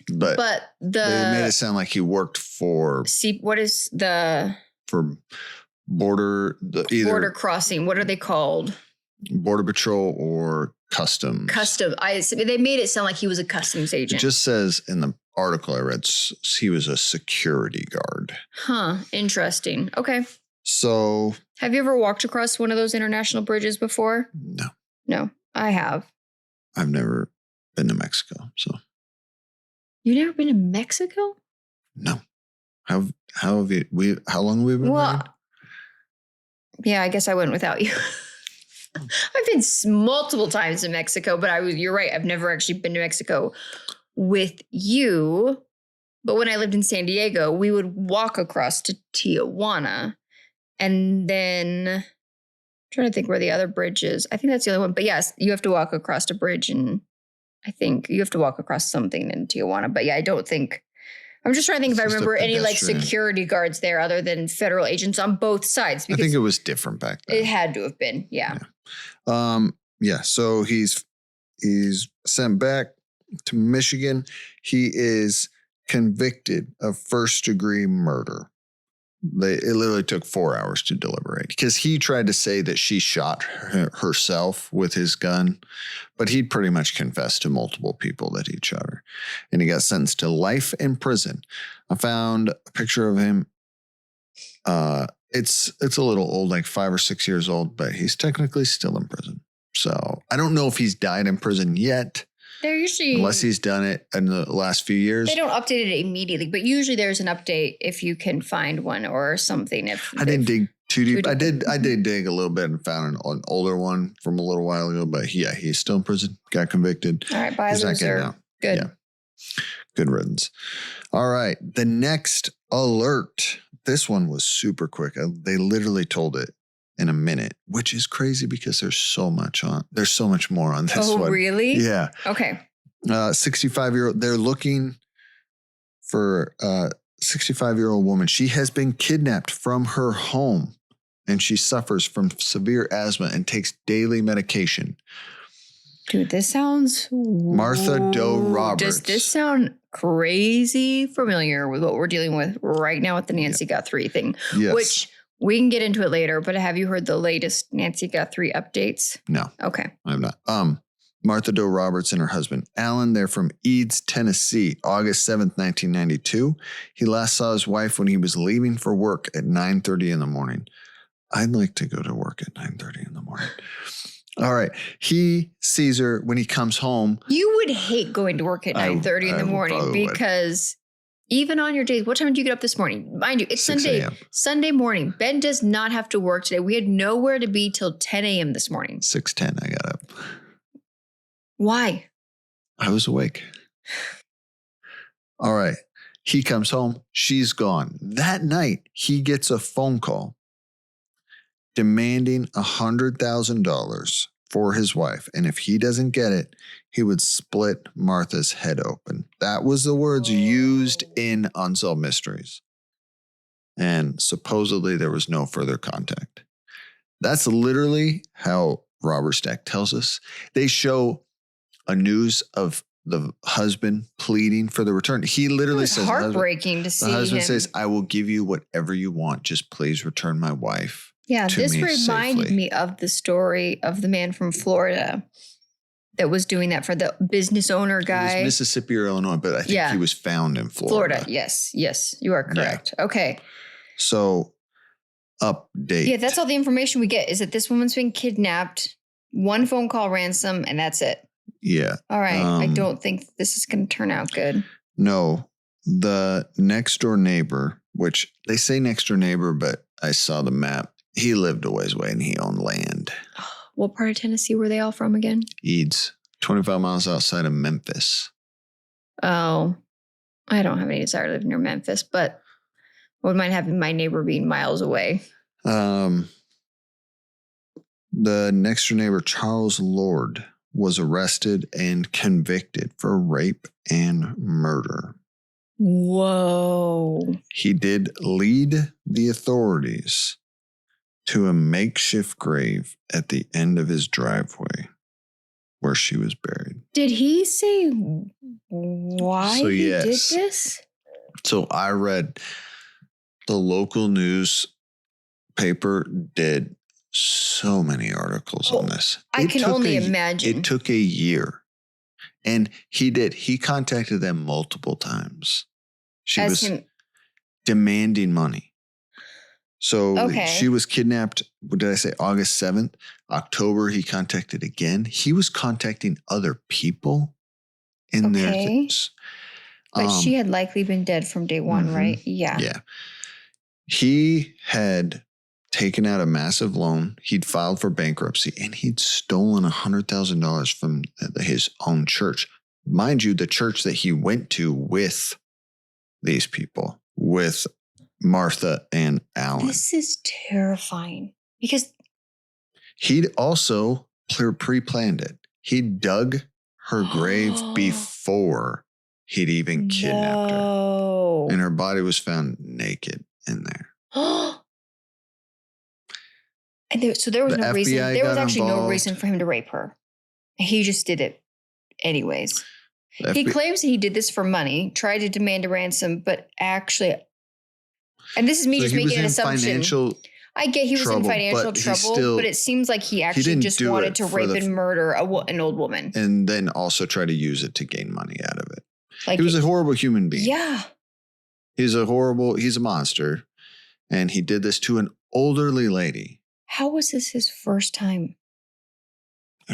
But they made it sound like he worked for. What is the for border crossing? What are they called? Border Patrol or Customs. They made it sound like he was a customs agent. It just says in the article I read he was a security guard. Huh. Interesting. Okay. So. Have you ever walked across one of those international bridges before? No, I have. I've never been to Mexico, so. You've never been to Mexico? No. How have you? How long have we been married? Yeah, I guess I went without you. I been multiple times in Mexico, but you're right. I've never actually been to Mexico with you. But when I lived in San Diego, we would walk across to Tijuana. And then I'm trying to think where the other bridge is. I think that's the only one. But yes, you have to walk across a bridge, and I think you have to walk across something in Tijuana. But yeah, I don't think. I'm just trying to think if I remember any like security guards there other than federal agents on both sides. I think it was different back then. It had to have been, yeah. So he's sent back to Michigan. He is convicted of first-degree murder. It literally took 4 hours to deliberate because he tried to say that she shot herself with his gun, but he'd pretty much confessed to multiple people that he'd shot her, and he got sentenced to life in prison. I found a picture of him. It's a little old, like 5 or 6 years old, but he's technically still in prison. So I don't know if he's died in prison yet. They're usually, unless he's done it in the last few years. They don't update it immediately, but usually there's an update if you can find one or something. I didn't dig too deep. I did dig a little bit and found an older one from a little while ago, but yeah, he's still in prison. Got convicted. All right, bye, loser. Good. Yeah. Good riddance. All right, the next alert. This one was super quick. They literally told it in a minute, which is crazy because there's so much more on this one. Oh, really? Yeah. Okay. 65-year-old. They're looking for a 65-year-old woman. She has been kidnapped from her home, and she suffers from severe asthma and takes daily medication. Dude, this sounds... Martha Doe Roberts. Does this sound crazy familiar with what we're dealing with right now with the Nancy Guthrie thing? Yes. Which... we can get into it later, but have you heard the latest Nancy Guthrie updates? No. Okay. I have not. Martha Doe Roberts and her husband, Alan, they're from Eads, Tennessee, August 7th, 1992. He last saw his wife when he was leaving for work at 9:30 in the morning. I'd like to go to work at 9:30 in the morning. All right. He sees her when he comes home. You would hate going to work at 9:30 in the morning because... even on your days, what time did you get up this morning? Mind you, it's Sunday morning. Ben does not have to work today. We had nowhere to be till 10 a.m. this morning. 6:10 I got up. Why? I was awake. All right. He comes home. She's gone. That night, he gets a phone call demanding $100,000 for his wife. And if he doesn't get it, he would split Martha's head open. That was the words used in Unsolved Mysteries. And supposedly there was no further contact. That's literally how Robert Stack tells us. They show a news of the husband pleading for the return. He literally says, heartbreaking to see him. The husband says, I will give you whatever you want. Just please return my wife. Yeah, this reminded me of the story of the man from Florida that was doing that for the business owner guy. It was Mississippi or Illinois, but I think he was found in Florida. Yes, you are correct. Yeah. Okay. So, update. Yeah, that's all the information we get is that this woman's been kidnapped, one phone call ransom, and that's it. Yeah. All right. I don't think this is going to turn out good. No. The next door neighbor, which they say next door neighbor, but I saw the map. He lived a ways away and he owned land. What part of Tennessee were they all from again? Eads, 25 miles outside of Memphis. Oh, I don't have any desire to live near Memphis, but what might have my neighbor being miles away? The next door neighbor, Charles Lord, was arrested and convicted for rape and murder. Whoa. He did lead the authorities to a makeshift grave at the end of his driveway where she was buried. Did he say why he did this? So I read the local newspaper did so many articles on this. I can only imagine. It took a year. And he contacted them multiple times. She was demanding money. So she was kidnapped, what did I say, August 7th? October, he contacted again. He was contacting other people in their things. But she had likely been dead from day one, right? Yeah. Yeah. He had taken out a massive loan. He'd filed for bankruptcy, and he'd stolen $100,000 from his own church. Mind you, the church that he went to with these people, with Martha and Alan. This is terrifying because he'd also pre-planned it. He dug her grave before he'd even kidnapped her. And her body was found naked in there. So there was no reason. There was actually involved. no reason for him to rape her. He just did it anyways. He claims that he did this for money, tried to demand a ransom, but actually, and this is me just making an assumption. I get he was in financial trouble, but it seems like he actually just wanted to rape and murder an old woman. And then also try to use it to gain money out of it. He was a horrible human being. Yeah. He's a monster. And he did this to an elderly lady. How was this his first time? I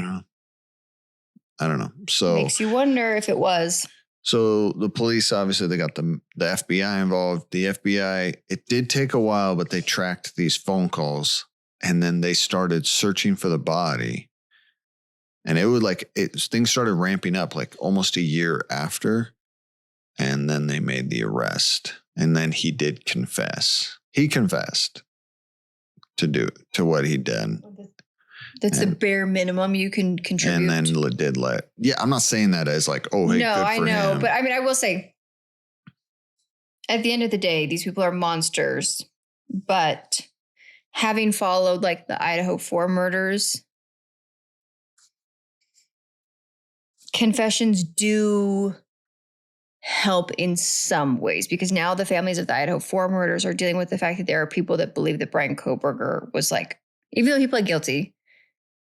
don't know. So makes you wonder if it was. So the police, obviously, they got the FBI involved. The FBI, it did take a while, but they tracked these phone calls, and then they started searching for the body. And it would things started ramping up like almost a year after, and then they made the arrest. And then he did confess. He confessed to what he did. That's the bare minimum you can contribute. And then I'm not saying that as like, oh, hey, no, good for I know. him. But I mean, I will say, at the end of the day, these people are monsters. But having followed like the Idaho 4 murders, confessions do help in some ways, because now the families of the Idaho 4 murders are dealing with the fact that there are people that believe that Bryan Kohberger was like, even though he pled guilty,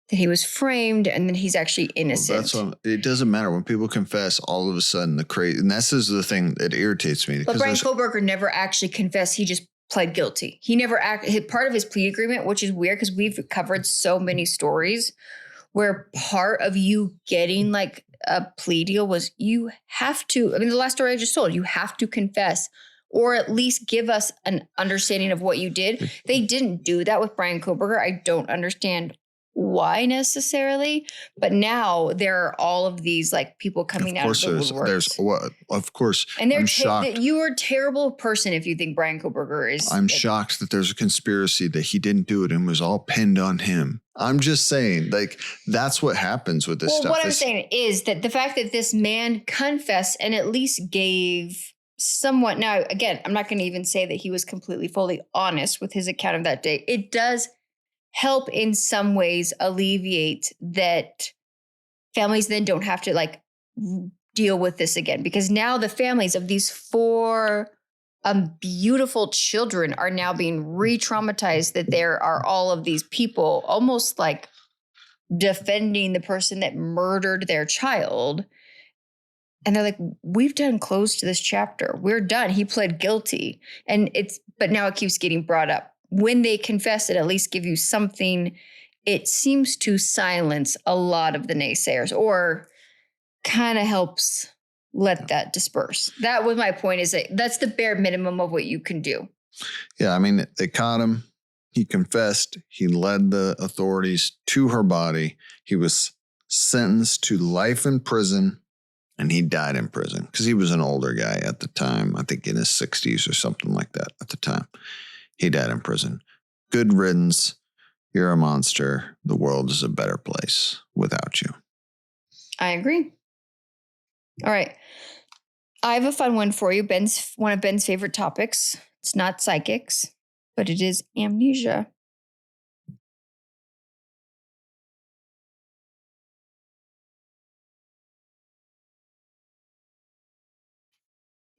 that he was framed and then he's actually innocent. Well, it doesn't matter when people confess. All of a sudden, and this is the thing that irritates me. But Bryan Kohberger never actually confessed. He just pled guilty. He never part of his plea agreement, which is weird because we've covered so many stories where part of you getting like a plea deal was you have to. I mean, the last story I just told, you have to confess or at least give us an understanding of what you did. They didn't do that with Bryan Kohberger. I don't understand why necessarily, but now there are all of these like people coming out of the woodworks. Of course, and they're shocked. You are a terrible person if you think Bryan Kohberger is. I'm shocked that there's a conspiracy that he didn't do it and was all pinned on him. I'm just saying, like, that's what happens with this stuff. What I'm saying is that the fact that this man confessed and at least gave somewhat. Now, again, I'm not going to even say that he was completely fully honest with his account of that day. It does help in some ways alleviate that families then don't have to like deal with this again, because now the families of these 4 beautiful children are now being re-traumatized that there are all of these people almost like defending the person that murdered their child. And they're like, we've done close to this chapter. We're done. He pled guilty. But now it keeps getting brought up. When they confess it, at least give you something. It seems to silence a lot of the naysayers or kind of helps let that disperse. That was my point, is that that's the bare minimum of what you can do. Yeah, I mean, they caught him. He confessed. He led the authorities to her body. He was sentenced to life in prison, and he died in prison because he was an older guy at the time. I think in his 60s or something like that at the time. He died in prison. Good riddance. You're a monster. The world is a better place without you. I agree. All right. I have a fun one for you. One of Ben's favorite topics. It's not psychics, but it is amnesia.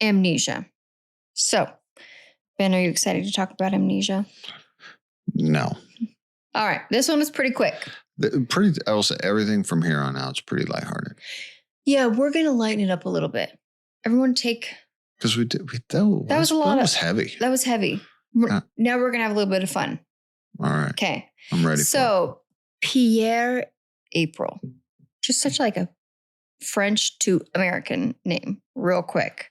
Amnesia. So, Ben, are you excited to talk about amnesia? No. All right. This one is pretty quick. I will say everything from here on out is pretty lighthearted. Yeah, we're going to lighten it up a little bit. Everyone take... Because that was a lot. That was heavy. That was heavy. Now we're going to have a little bit of fun. All right. Okay. I'm ready for it. Pierre April. Just such like a French to American name, real quick.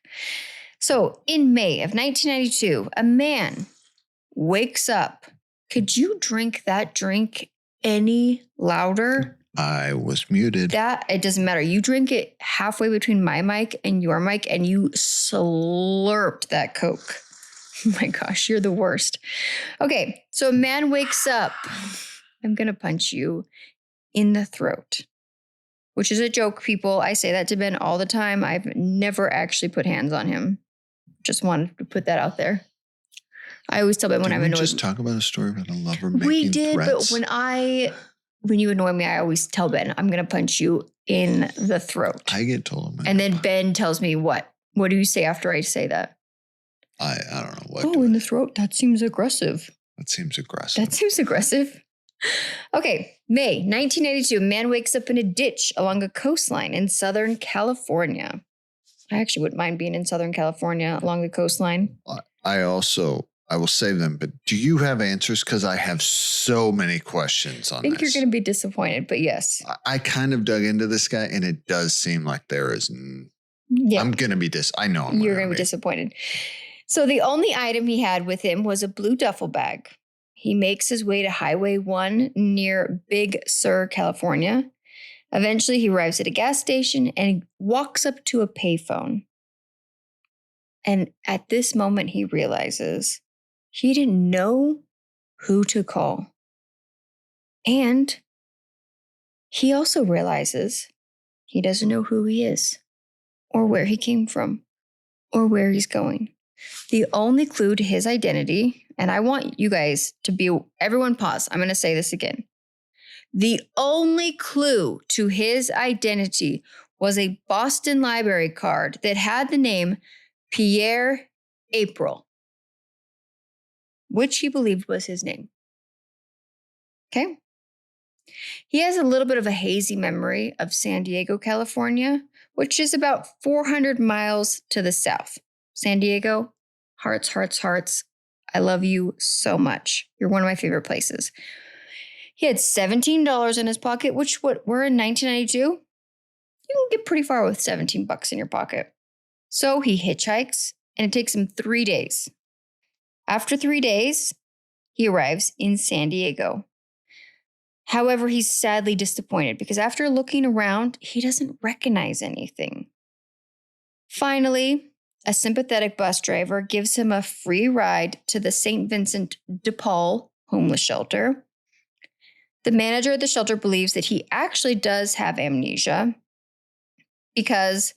So in May of 1992, a man wakes up Could you drink that drink any louder? I was muted. It doesn't matter. You drink it halfway between my mic and your mic, and you slurped that Coke. Oh my gosh, you're the worst. Okay, so a man wakes up. I'm going to punch you in the throat, which is a joke, people. I say that to Ben all the time. I've never actually put hands on him. Just wanted to put that out there. I always tell Ben when I'm annoyed. Did we just talk about a story about a lover making We did, threats? but when you annoy me, I always tell Ben, I'm going to punch you in the throat. I get told him. And then Ben tells me what? What do you say after I say that? I don't know. What in the throat? That seems aggressive. That seems aggressive. Okay, May 1992, a man wakes up in a ditch along a coastline in Southern California. I actually wouldn't mind being in Southern California along the coastline. I will save them, but do you have answers? Because I have so many questions on this. I think you're going to be disappointed, but yes. I kind of dug into this guy, and it does seem like there is... Yeah. I'm going to be I know I'm You're going to be disappointed. So the only item he had with him was a blue duffel bag. He makes his way to Highway 1 near Big Sur, California. Eventually, he arrives at a gas station and walks up to a payphone. And at this moment, he realizes he didn't know who to call. And he also realizes he doesn't know who he is, or where he came from, or where he's going. The only clue to his identity, and I want you guys to everyone pause. I'm going to say this again. The only clue to his identity was a Boston Library card that had the name Pierre April, which he believed was his name. Okay? He has a little bit of a hazy memory of San Diego, California, which is about 400 miles to the south. San Diego, hearts, hearts, hearts. I love you so much. You're one of my favorite places. He had $17 in his pocket, which we're in 1992. You can get pretty far with $17 in your pocket. So he hitchhikes, and it takes him 3 days. After 3 days, he arrives in San Diego. However, he's sadly disappointed because after looking around, he doesn't recognize anything. Finally, a sympathetic bus driver gives him a free ride to the St. Vincent de Paul homeless shelter. The manager of the shelter believes that he actually does have amnesia because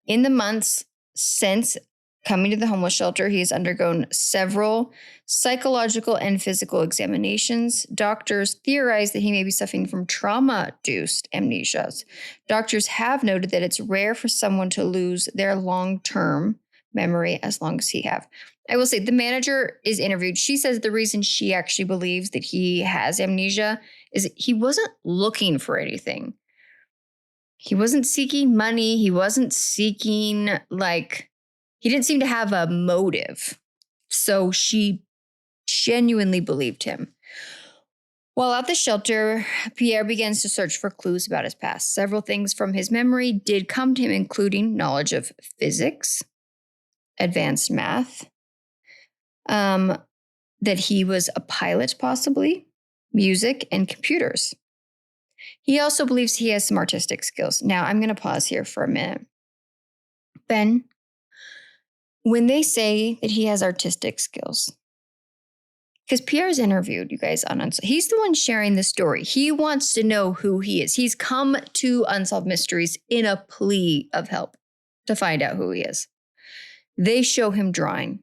in the months since coming to the homeless shelter, he has undergone several psychological and physical examinations. Doctors theorize that he may be suffering from trauma-induced amnesias. Doctors have noted that it's rare for someone to lose their long-term memory as long as he have. I will say the manager is interviewed. She says the reason she actually believes that he has amnesia is he wasn't looking for anything. He wasn't seeking money. He wasn't seeking, he didn't seem to have a motive. So she genuinely believed him. While at the shelter, Pierre begins to search for clues about his past. Several things from his memory did come to him, including knowledge of physics, advanced math, that he was a pilot possibly, music, and computers. He also believes he has some artistic skills. Now, I'm going to pause here for a minute. Ben, when they say that he has artistic skills, because Pierre's interviewed, you guys, on Unsolved. He's the one sharing the story. He wants to know who he is. He's come to Unsolved Mysteries in a plea of help to find out who he is. They show him drawing.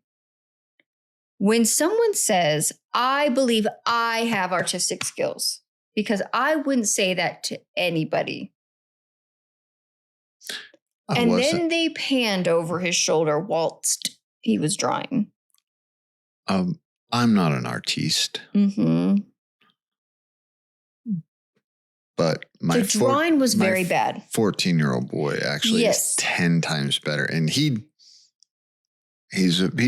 When someone says, I believe I have artistic skills, because I wouldn't say that to anybody. And then they panned over his shoulder whilst he was drawing. I'm not an artiste. Mm-hmm. But the drawing was very bad. 14-year-old boy actually is 10 times better. And he's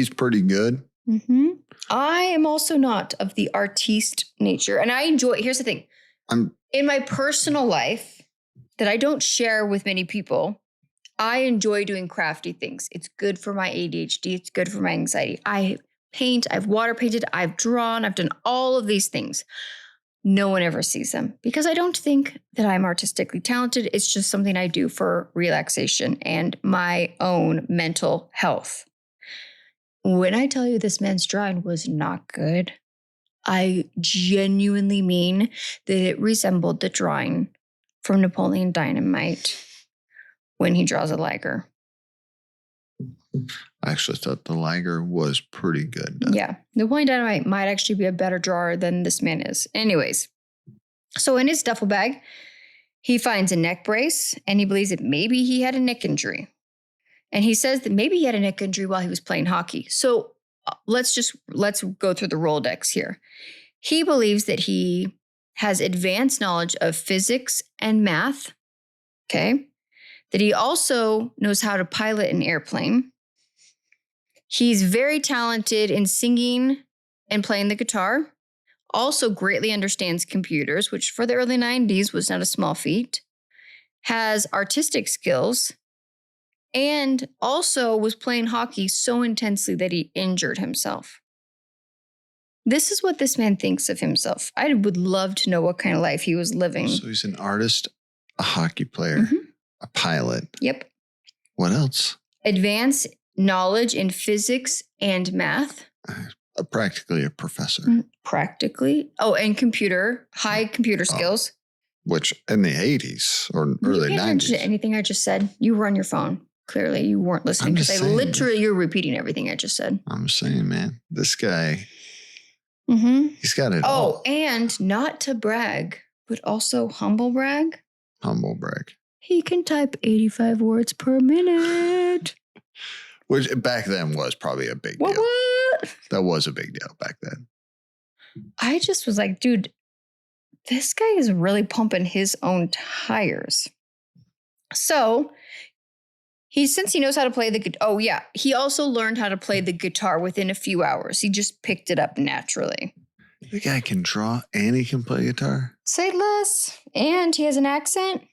pretty good. Mm-hmm. I am also not of the artiste nature. And I enjoy, here's the thing. In my personal life that I don't share with many people, I enjoy doing crafty things. It's good for my ADHD. It's good for my anxiety. I paint, I've water painted, I've drawn, I've done all of these things. No one ever sees them because I don't think that I'm artistically talented. It's just something I do for relaxation and my own mental health. When I tell you this man's drawing was not good, I genuinely mean that it resembled the drawing from Napoleon Dynamite when he draws a liger. I actually thought the liger was pretty good. Yeah. Napoleon Dynamite might actually be a better drawer than this man is. Anyways, so in his duffel bag, he finds a neck brace and he believes that maybe he had a neck injury. And he says that maybe he had a neck injury while he was playing hockey. So let's go through the Rolodex here. He believes that he has advanced knowledge of physics and math. Okay. That he also knows how to pilot an airplane. He's very talented in singing and playing the guitar. Also greatly understands computers, which for the early 90s was not a small feat. Has artistic skills. And also was playing hockey so intensely that he injured himself. This is what this man thinks of himself. I would love to know what kind of life he was living. So he's an artist, a hockey player, a pilot. Yep. What else? Advanced knowledge in physics and math. Practically a professor. Practically. Oh, and high computer skills. Which in the 80s or early 90s. Anything I just said, you were on your phone. Clearly, you weren't listening because you're repeating everything I just said. I'm saying, man, this guy, he's got it all. Oh, and not to brag, but also humble brag. Humble brag. He can type 85 words per minute. Which back then was probably a big deal. What? That was a big deal back then. I just was like, dude, this guy is really pumping his own tires. So since he knows how to play he also learned how to play the guitar within a few hours. He just picked it up naturally. The guy can draw and he can play guitar. Say less. And he has an accent.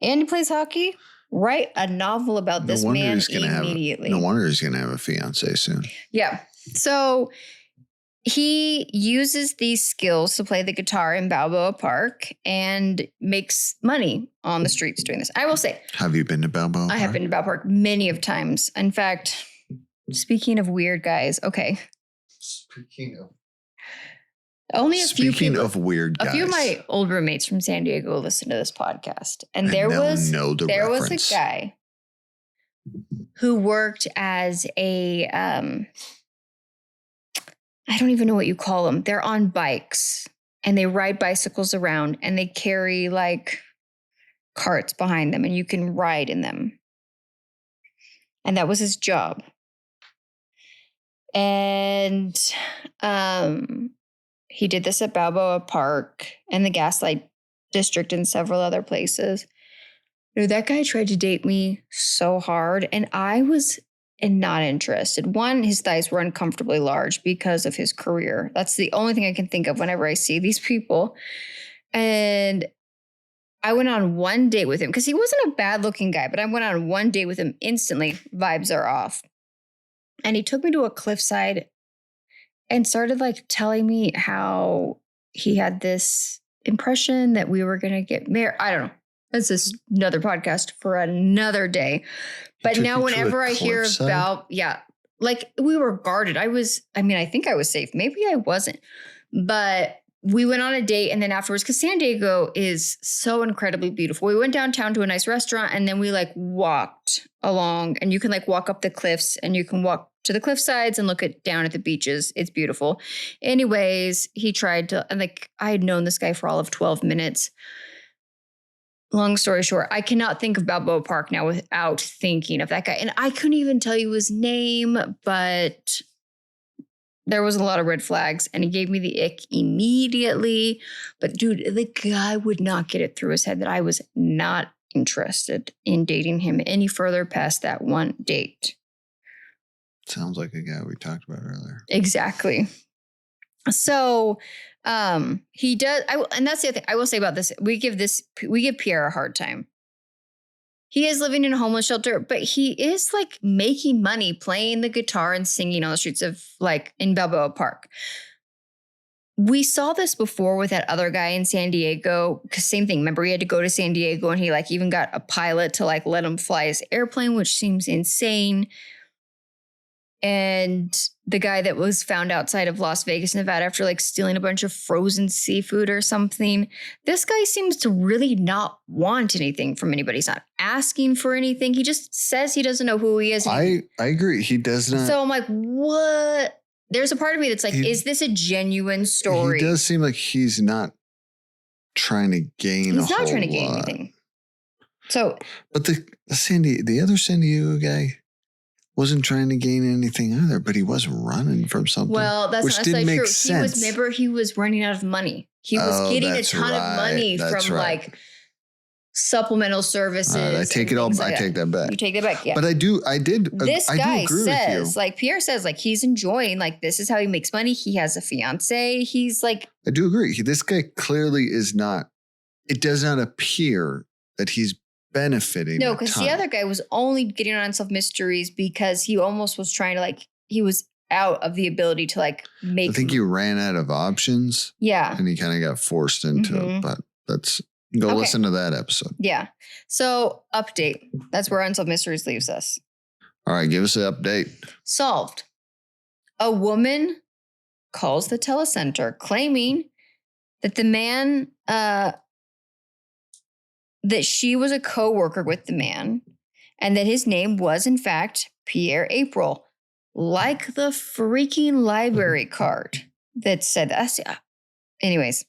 And he plays hockey. Write a novel about this man immediately. No wonder he's going to have a fiance soon. Yeah. So he uses these skills to play the guitar in Balboa Park and makes money on the streets doing this. I will say. Have you been to Balboa Park? I have been to Balboa Park many of times. In fact, speaking of weird guys, okay. Speaking of weird guys. A few of my old roommates from San Diego listen to this podcast. And there was a guy who worked as a I don't even know what you call them. They're on bikes and they ride bicycles around and they carry like carts behind them and you can ride in them. And that was his job. And he did this at Balboa Park and the Gaslight District and several other places. Dude, that guy tried to date me so hard and I was not interested. One, his thighs were uncomfortably large because of his career. That's the only thing I can think of whenever I see these people. And I went on one date with him because he wasn't a bad looking guy, but I went on one date with him instantly. Vibes are off. And he took me to a cliffside and started like telling me how he had this impression that we were going to get married. I don't know. This is another podcast for another day. But now whenever I hear about, like we were guarded. I think I was safe. Maybe I wasn't. But we went on a date and then afterwards, because San Diego is so incredibly beautiful. We went downtown to a nice restaurant and then we like walked along and you can like walk up the cliffs and you can walk to the cliff sides and look down at the beaches. It's beautiful. Anyways, he tried to, and like I had known this guy for all of 12 minutes. Long story short, I cannot think of Balboa Park now without thinking of that guy. And I couldn't even tell you his name, but there was a lot of red flags and he gave me the ick immediately. But dude, the guy would not get it through his head that I was not interested in dating him any further past that one date. Sounds like a guy we talked about earlier. Exactly. So he does, and that's the other thing I will say about this. We give Pierre a hard time. He is living in a homeless shelter, but he is like making money playing the guitar and singing on the streets of like in Balboa Park. We saw this before with that other guy in San Diego, because same thing. Remember, he had to go to San Diego and he like even got a pilot to like let him fly his airplane, which seems insane. And the guy that was found outside of Las Vegas, Nevada, after like stealing a bunch of frozen seafood or something. This guy seems to really not want anything from anybody. He's not asking for anything. He just says he doesn't know who he is. I agree. He does not. So I'm like, what? There's a part of me that's like, is this a genuine story? He does seem like he's not trying to gain He's not trying to gain anything. So, but the other San Diego guy wasn't trying to gain anything either, but he was running from something. Well, that's which not didn't make true. sense. He was running out of money. He was getting a ton of money from like supplemental services. I take it all. I take that back. You take that back, yeah. But I did. This I guy do agree says, with you. like Pierre says, like he's enjoying, like this is how he makes money. He has a fiance. He's like, I do agree. This guy clearly is not. It does not appear that he's benefiting. No, because the other guy was only getting on Unsolved Mysteries because he almost was trying to like he was out of the ability to like make. I think he ran out of options. Yeah, and he kind of got forced into it. But go listen to that episode. Yeah. So update. That's where Unsolved Mysteries leaves us. All right, give us an update. Solved. A woman calls the telecenter claiming that the man, that she was a co-worker with the man and that his name was in fact Pierre April, like the freaking library card that said that. Anyways,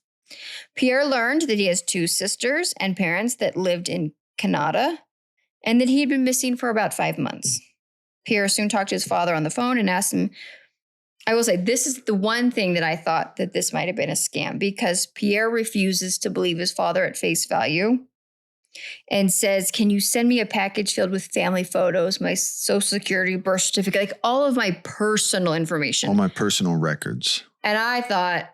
Pierre learned that he has 2 sisters and parents that lived in Canada and that he had been missing for about 5 months. Pierre soon talked to his father on the phone and asked him, I will say this is the one thing that I thought that this might have been a scam because Pierre refuses to believe his father at face value and says, can you send me a package filled with family photos, my social security, birth certificate, like all of my personal information. All my personal records. And I thought,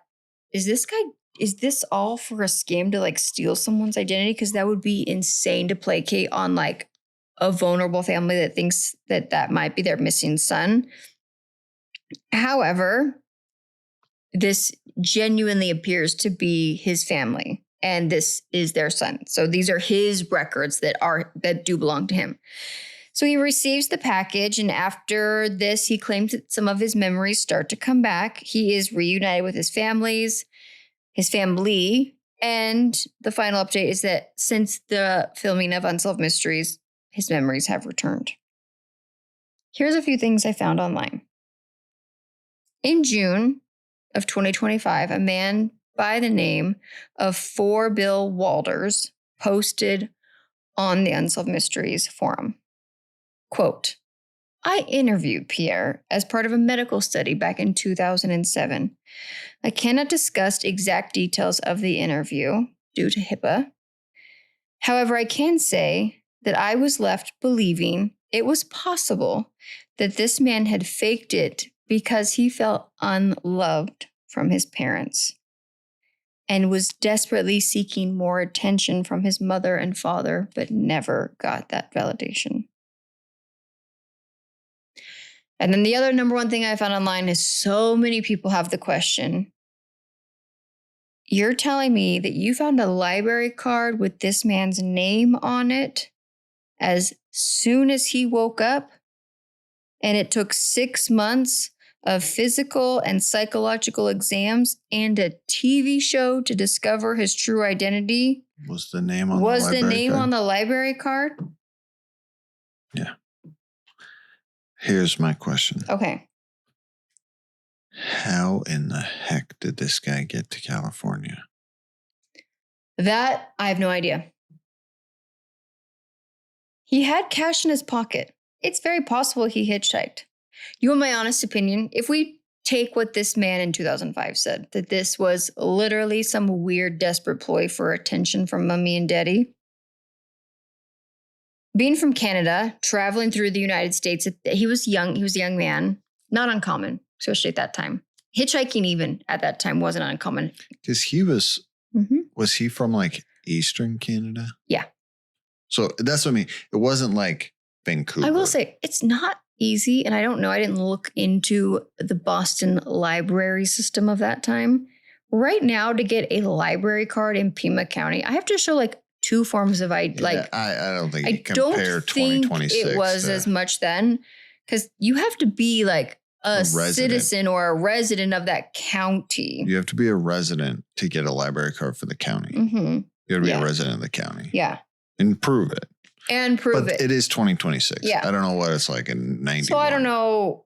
is this all for a scam to like steal someone's identity? Because that would be insane to placate on like a vulnerable family that thinks that might be their missing son. However, this genuinely appears to be his family. And this is their son. So these are his records that do belong to him. So he receives the package. And after this, he claims that some of his memories start to come back. He is reunited with his family. And the final update is that since the filming of Unsolved Mysteries, his memories have returned. Here's a few things I found online. In June of 2025, a man by the name of 4 Bill Walders posted on the Unsolved Mysteries forum. Quote, I interviewed Pierre as part of a medical study back in 2007. I cannot discuss exact details of the interview due to HIPAA. However, I can say that I was left believing it was possible that this man had faked it because he felt unloved from his parents and was desperately seeking more attention from his mother and father, but never got that validation. And then the other number one thing I found online is so many people have the question, you're telling me that you found a library card with this man's name on it as soon as he woke up, and it took 6 months of physical and psychological exams and a TV show to discover his true identity. Was the name on the library card? Was the name on the library card? Yeah. Here's my question. Okay. How in the heck did this guy get to California? That, I have no idea. He had cash in his pocket. It's very possible he hitchhiked. You want my honest opinion? If we take what this man in 2005 said, that this was literally some weird, desperate ploy for attention from mommy and daddy. Being from Canada, traveling through the United States, he was a young man, not uncommon, especially at that time. Hitchhiking even at that time wasn't uncommon. Because was he from like Eastern Canada? Yeah. So that's what I mean. It wasn't like Vancouver. I will say it's not easy. And I don't know. I didn't look into the Boston library system of that time. Right now, to get a library card in Pima County, I have to show like 2 forms of ID. Yeah, I don't think you compare 2026. It was as much then, because you have to be like a citizen or a resident of that county. You have to be a resident to get a library card for the county. Mm-hmm. You have to be a resident of the county. Yeah. And prove it. But it is 2026. Yeah. I don't know what it's like in 91. So I don't know.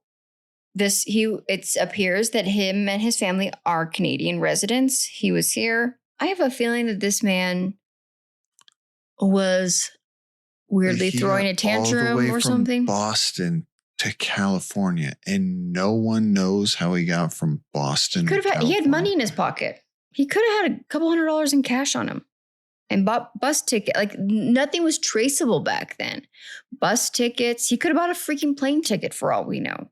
It appears that him and his family are Canadian residents. He was here. I have a feeling that this man was weirdly throwing a tantrum all the way or from something. Boston to California, and no one knows how he got from Boston to California. He had money in his pocket. He could have had a couple $100 in cash on him and bought bus ticket. Like nothing was traceable back then. Bus tickets. He could have bought a freaking plane ticket for all we know.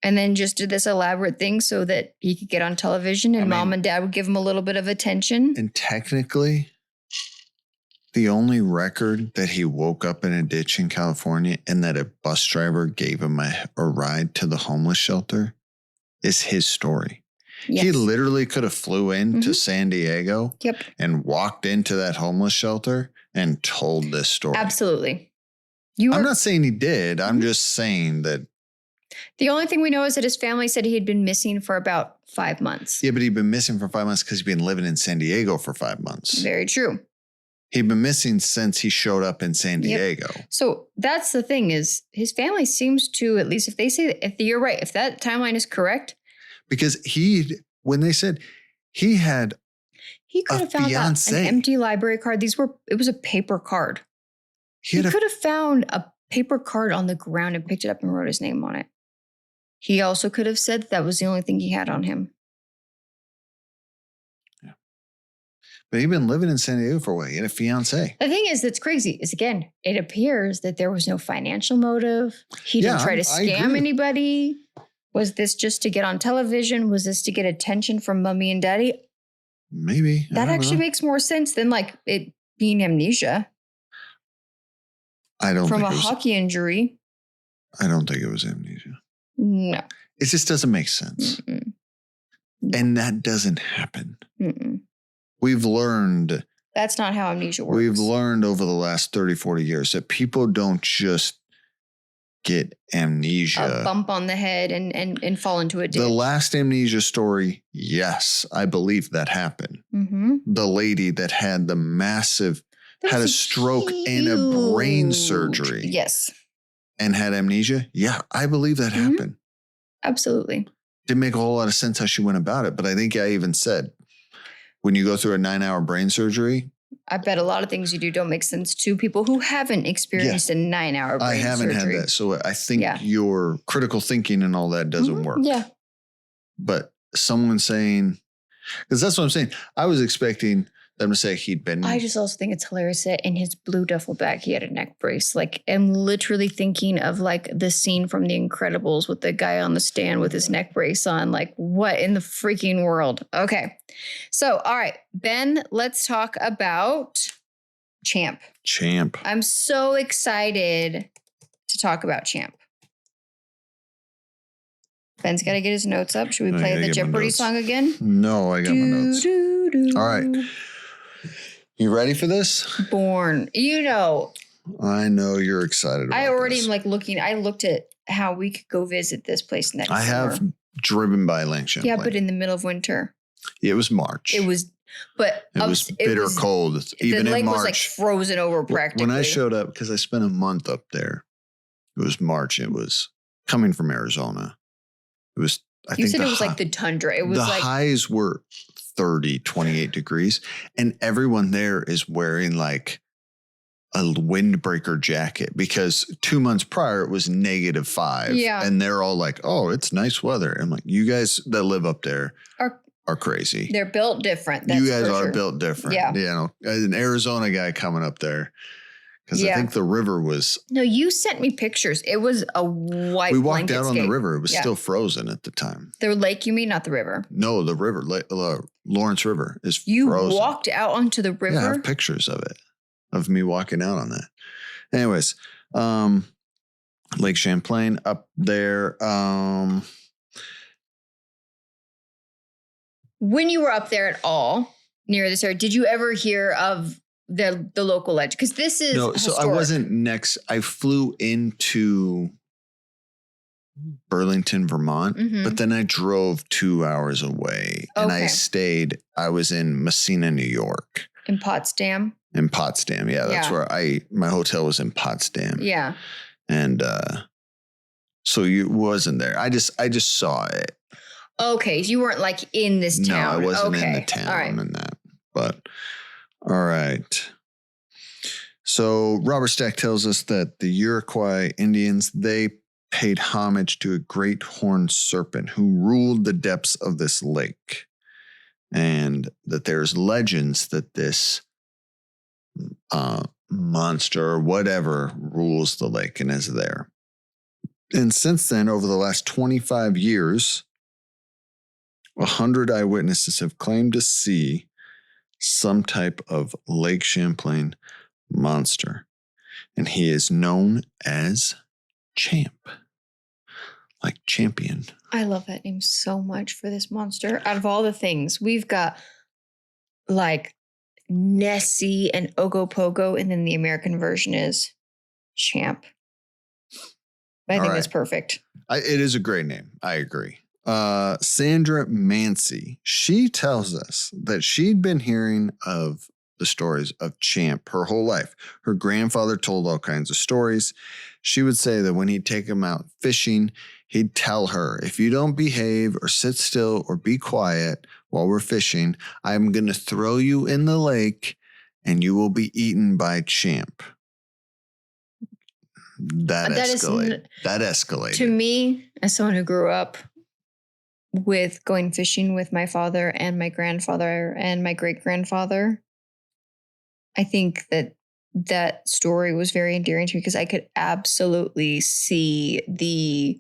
And then just did this elaborate thing so that he could get on television and mom and dad would give him a little bit of attention. And technically, the only record that he woke up in a ditch in California and that a bus driver gave him a ride to the homeless shelter is his story. Yes. He literally could have flew into San Diego and walked into that homeless shelter and told this story. Absolutely. I'm not saying he did. I'm just saying that. The only thing we know is that his family said he had been missing for about 5 months. Yeah, but he'd been missing for 5 months because he'd been living in San Diego for 5 months. Very true. He'd been missing since he showed up in San Diego. So that's the thing is his family seems to, at least if they say, if you're right, if that timeline is correct. Because when they said he had he could have found an empty library card. It was a paper card. He could have found a paper card on the ground and picked it up and wrote his name on it. He also could have said that was the only thing he had on him. Yeah. But he'd been living in San Diego for a while. He had a fiance. The thing is that's crazy is, again, it appears that there was no financial motive. He didn't try to scam anybody. Was this just to get on television? Was this to get attention from mommy and daddy? Maybe. That actually makes more sense than like it being amnesia. I don't from a hockey injury. I don't think it was amnesia. No. It just doesn't make sense. No. And that doesn't happen. We've learned. That's not how amnesia works. We've learned over the last 30, 40 years that people don't just get amnesia. A bump on the head and fall into a ditch. The last amnesia story, yes, I believe that happened. The lady that had the massive, had a stroke and a brain surgery. Yes. And had amnesia. Yeah, I believe that happened. Absolutely. Didn't make a whole lot of sense how she went about it. But I think I even said, when you go through a 9-hour brain surgery. I bet a lot of things you do don't make sense to people who haven't experienced a 9-hour brain surgery. I haven't had that. So I think your critical thinking and all that doesn't work. Yeah. But someone saying, because that's what I'm saying. I was expecting them to say he'd been. I just also think it's hilarious that in his blue duffel bag, he had a neck brace. Like, I'm literally thinking of like the scene from The Incredibles with the guy on the stand with his neck brace on. Like, what in the freaking world? Okay. So, all right, Ben, let's talk about Champ. I'm so excited to talk about Champ. Ben's got to get his notes up. Should we play the Jeopardy song again? No, I got my notes. All right. You ready for this? Born. You know. I know you're excited about I already this. am like looking. I looked at how we could go visit this place next summer. I have driven by Lake Champlain. Yeah, but in the middle of winter. It was March. It was bitter cold. Even in March. The lake was like frozen over practically. When I showed up, because I spent a month up there, it was March. It was coming from Arizona. It was, I think you said it was like the tundra. It was the like. highs were 30, 28 degrees. And everyone there is wearing like a windbreaker jacket because 2 months prior it was -5. Yeah. And they're all like, oh, it's nice weather. I'm like, you guys that live up there are crazy. They're built different. That's you guys are built different. Yeah. You know, an Arizona guy coming up there. Because I think the river was. No, you sent me pictures. It was a white. We walked out on the river. It was still frozen at the time. The lake, you mean, not the river? No, the river, Lawrence River is you frozen. You walked out onto the river? Yeah, I have pictures of it. of me walking out on that. Anyways, Lake Champlain up there. When you were up there at all near this area, did you ever hear of the local legend? Because this is no. historic. So I wasn't next. I flew into Burlington, Vermont, but then I drove 2 hours away and I stayed. I was in Messina, New York. In Potsdam. In Potsdam, yeah, that's where my hotel was in Potsdam. Yeah, and so you wasn't there. I just saw it. Okay, you weren't like in this town. No, I wasn't in the town and that. But all right. So Robert Stack tells us that the Iroquois Indians, they paid homage to a great horned serpent who ruled the depths of this lake, and that there's legends that this monster or whatever rules the lake and is there. And since then, over the last 25 years, 100 eyewitnesses have claimed to see some type of Lake Champlain monster, and he is known as Champ, like champion. I love that name so much for this monster. Out of all the things, we've got like Nessie and Ogopogo, and then the American version is Champ. I think that's perfect. It is a great name. I agree. Sandra Mancy, she tells us that she'd been hearing of the stories of Champ her whole life. Her grandfather told all kinds of stories. She would say that when he'd take him out fishing, he'd tell her, if you don't behave or sit still or be quiet while we're fishing, I'm going to throw you in the lake and you will be eaten by Champ. That escalated. To me, as someone who grew up with going fishing with my father and my grandfather and my great-grandfather, I think that story was very endearing to me because I could absolutely see the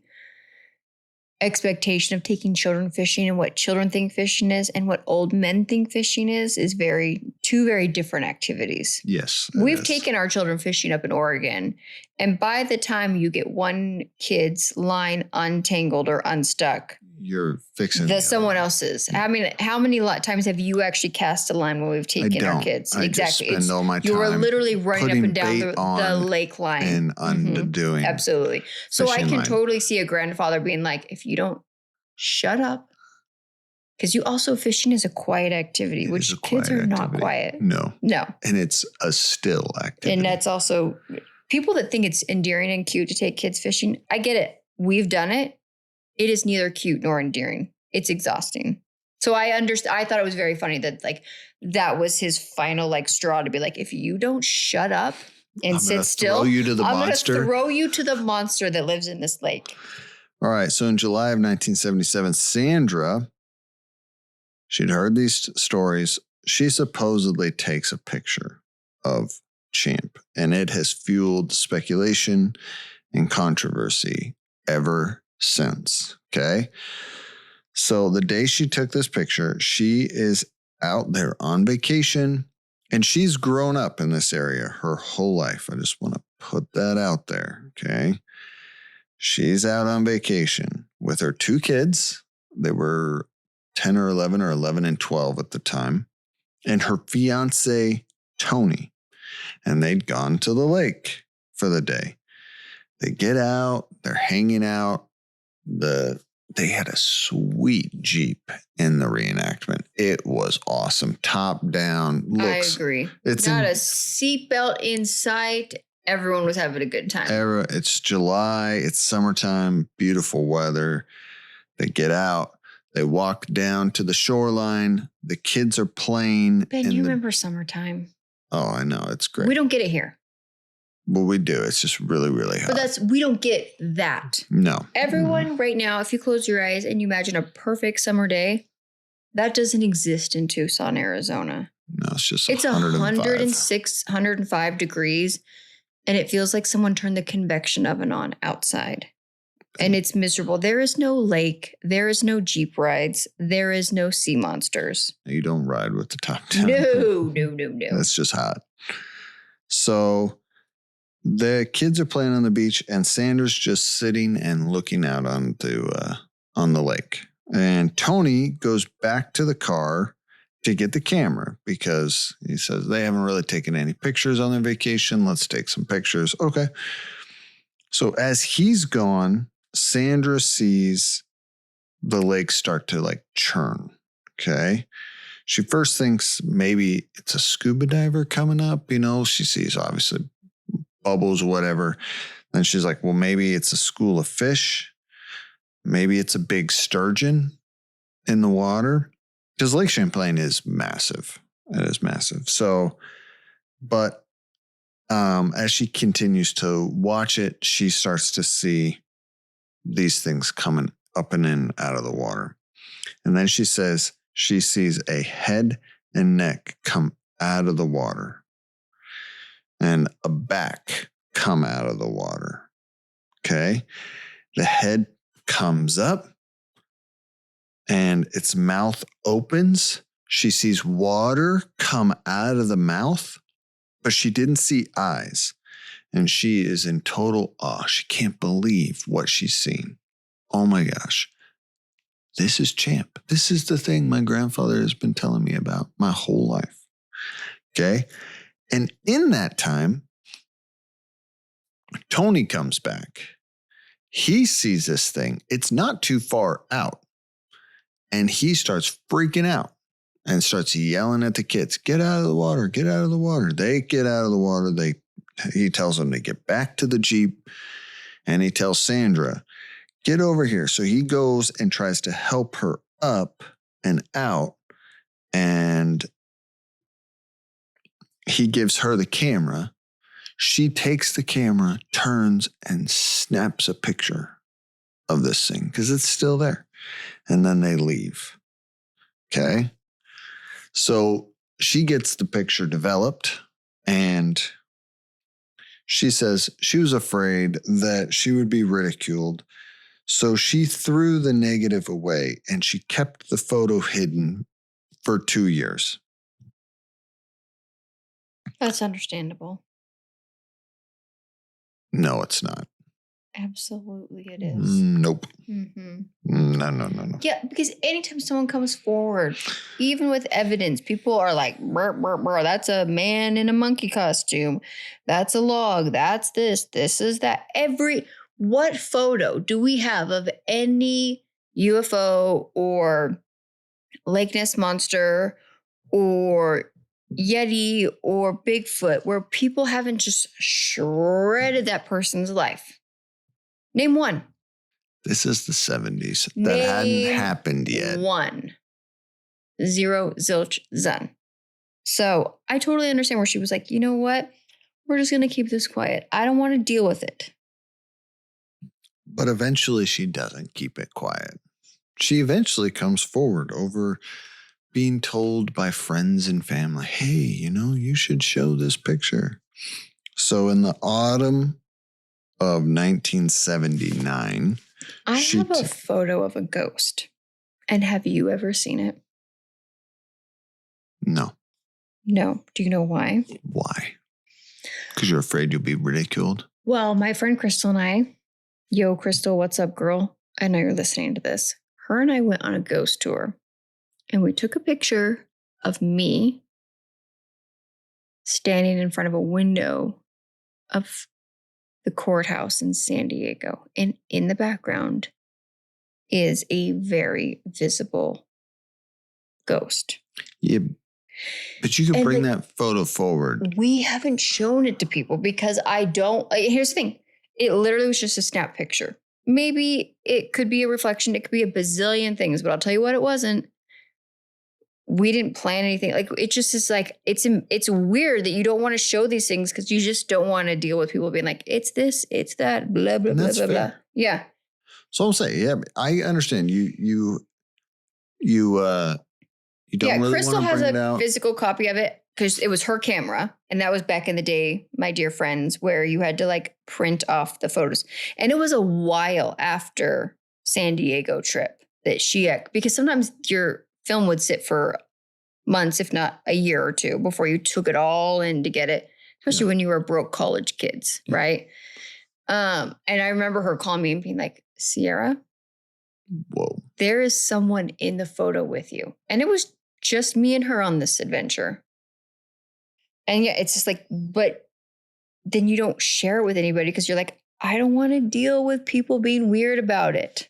expectation of taking children fishing and what children think fishing is and what old men think fishing is two very different activities. Yes. We've taken our children fishing up in Oregon, and by the time you get one kid's line untangled or unstuck, you're fixing someone else's. I mean, how many times have you actually cast a line when we've taken our kids? Exactly. Just spend all my time. You were literally running up and down the lake line and undoing. Absolutely. So I can totally see a grandfather being like, if you don't shut up, because you also fishing is a quiet activity, which kids are not quiet. No. No. And it's a still activity. And that's also people that think it's endearing and cute to take kids fishing. I get it. We've done it. It is neither cute nor endearing. It's exhausting. So I thought it was very funny that that was his final straw to be like, if you don't shut up and sit still, I'm going to throw you to the monster that lives in this lake. All right. So in July of 1977, Sandra, she'd heard these stories. She supposedly takes a picture of Champ, and it has fueled speculation and controversy ever since. Okay. So the day she took this picture, she is out there on vacation, and she's grown up in this area her whole life. I just want to put that out there. Okay. She's out on vacation with her two kids. They were 10 or 11 or 11 and 12 at the time, and her fiance, Tony, and they'd gone to the lake for the day. They get out, they're hanging out. They had a sweet Jeep in the reenactment. It was awesome. Top down. I agree. It's not a seatbelt in sight. Everyone was having a good time. It's July. It's summertime. Beautiful weather. They get out. They walk down to the shoreline. The kids are playing. Ben, you remember summertime? Oh, I know. It's great. We don't get it here. Well, we do. It's just really, really hot. But we don't get that. No. Everyone right now, if you close your eyes and you imagine a perfect summer day, that doesn't exist in Tucson, Arizona. No, it's 106, 105 degrees, and it feels like someone turned the convection oven on outside. And it's miserable. There is no lake. There is no Jeep rides. There is no sea monsters. You don't ride with the top down. No. It's just hot. So the kids are playing on the beach, and Sandra's just sitting and looking out on the lake. And Tony goes back to the car to get the camera because he says they haven't really taken any pictures on their vacation. Let's take some pictures. Okay. So as he's gone, Sandra sees the lake start to like churn. Okay. She first thinks maybe it's a scuba diver coming up. She sees obviously bubbles, whatever. Then she's like, well, maybe it's a school of fish. Maybe it's a big sturgeon in the water. Because Lake Champlain is massive. It is massive. So, but as she continues to watch it, she starts to see these things coming up and in out of the water. And then she says she sees a head and neck come out of the water and a back come out of the water. Okay. The head comes up and its mouth opens. She sees water come out of the mouth, but she didn't see eyes. And she is in total awe. She can't believe what she's seen. Oh my gosh. This is Champ. This is the thing my grandfather has been telling me about my whole life. Okay. And in that time, Tony comes back. He sees this thing. It's not too far out. And he starts freaking out and starts yelling at the kids, get out of the water, get out of the water. They get out of the water. He tells them to get back to the Jeep. And he tells Sandra, get over here. So he goes and tries to help her up and out. And he gives her the camera. She takes the camera, turns, and snaps a picture of this thing because it's still there. And then they leave. Okay. So she gets the picture developed, and she says she was afraid that she would be ridiculed. So she threw the negative away, and she kept the photo hidden for 2 years. That's understandable. No, it's not. Absolutely it is. Nope. Mm-hmm. No. Yeah, because anytime someone comes forward, even with evidence, people are like, burr, burr, burr, that's a man in a monkey costume. That's a log. That's this. This is that. What photo do we have of any UFO or Loch Ness Monster or Yeti or Bigfoot where people haven't just shredded that person's life? Name one. This is the 70s. That hadn't happened yet. One. Zero, zilch, zun. So I totally understand where she was like, you know what? We're just going to keep this quiet. I don't want to deal with it. But eventually she doesn't keep it quiet. She eventually comes forward over being told by friends and family, hey, you should show this picture. So in the autumn of 1979, I have a photo of a ghost. And have you ever seen it? No. No. Do you know why? Why? Because you're afraid you'll be ridiculed? Well, my friend Crystal and I, yo, Crystal, what's up, girl? I know you're listening to this. Her and I went on a ghost tour. And we took a picture of me standing in front of a window of the courthouse in San Diego. And in the background is a very visible ghost. Yeah, but you can bring that photo forward. We haven't shown it to people because here's the thing. It literally was just a snap picture. Maybe it could be a reflection. It could be a bazillion things, but I'll tell you what it wasn't. We didn't plan anything. Like, it just is like, it's weird that you don't want to show these things because you just don't want to deal with people being like, it's this, it's that, blah, blah, blah, blah, blah. Yeah. So I'm saying, yeah, I understand you don't really Crystal want to has bring it a out. physical copy of it because it was her camera. And that was back in the day, my dear friends, where you had to like print off the photos. And it was a while after San Diego trip that because sometimes your film would sit for months, if not a year or two, before you took it all in to get it. especially when you were broke college kids, right? And I remember her calling me and being like, Sierra, whoa, there is someone in the photo with you. And it was just me and her on this adventure. And yeah, it's just like, but then you don't share it with anybody because you're like, I don't want to deal with people being weird about it.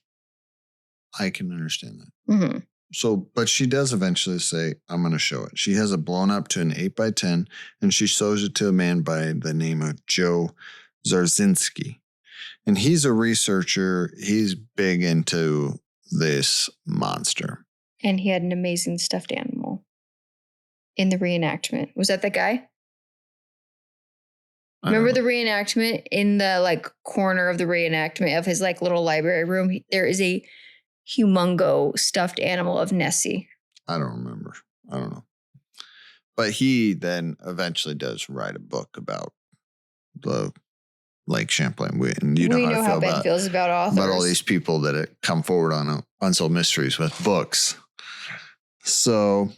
I can understand that. Mm-hmm. So, but she does eventually say, I'm going to show it. She has it blown up to an 8x10 and she shows it to a man by the name of Joe Zarzinski. And he's a researcher. He's big into this monster. And he had an amazing stuffed animal in the reenactment. Was that the guy? Remember the reenactment in the like corner of the reenactment of his like little library room? There is a humongo stuffed animal of Nessie. I don't remember. I don't know. But he then eventually does write a book about the Lake Champlain. And you know how Ben feels about authors. About all these people that come forward on Unsolved Mysteries with books. So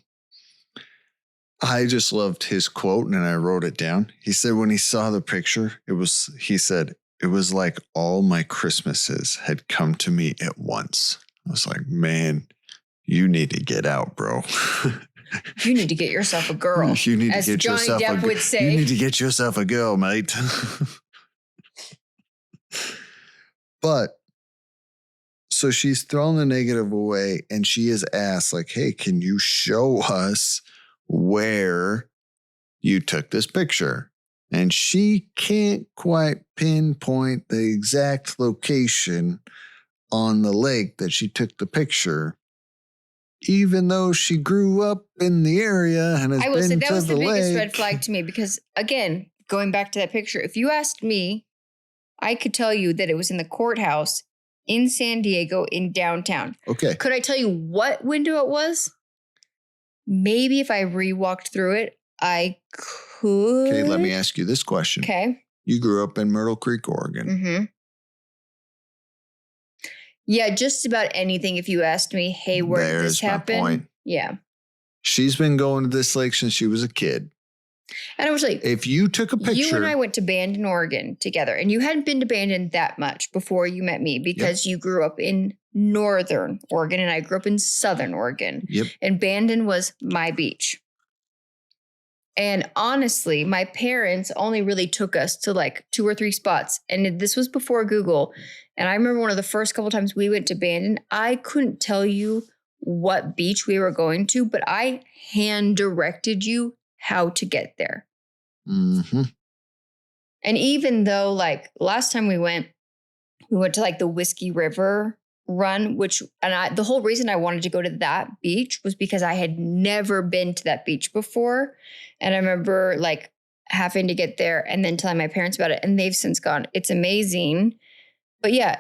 I just loved his quote and I wrote it down. He said when he saw the picture, it was like all my Christmases had come to me at once. I was like, man, you need to get out, bro. You need to get yourself a girl. You need as to get Johnny yourself Depp would say. You need to get yourself a girl, mate. But so she's thrown the negative away and she is asked like, hey, can you show us where you took this picture? And she can't quite pinpoint the exact location on the lake that she took the picture, even though she grew up in the area and has I will say that was the biggest lake. red flag to me because, again, going back to that picture, if you asked me, I could tell you that it was in the courthouse in San Diego in downtown. Okay. Could I tell you what window it was? Maybe if I re-walked through it, I could. Okay, let me ask you this question. Okay. You grew up in Myrtle Creek, Oregon. Mm-hmm. Yeah, just about anything. If you asked me, hey, where did this happen? My point. Yeah. She's been going to this lake since she was a kid. And I was like, if you took a picture. You and I went to Bandon, Oregon together. And you hadn't been to Bandon that much before you met me because you grew up in Northern Oregon and I grew up in Southern Oregon. Yep. And Bandon was my beach. And honestly, my parents only really took us to like 2 or 3 spots. And this was before Google. And I remember one of the first couple times we went to Bandon, I couldn't tell you what beach we were going to, but I hand directed you how to get there. Mm-hmm. And even though like last time we went to like the Whiskey River run, the whole reason I wanted to go to that beach was because I had never been to that beach before. And I remember like having to get there and then telling my parents about it and they've since gone. It's amazing. But yeah,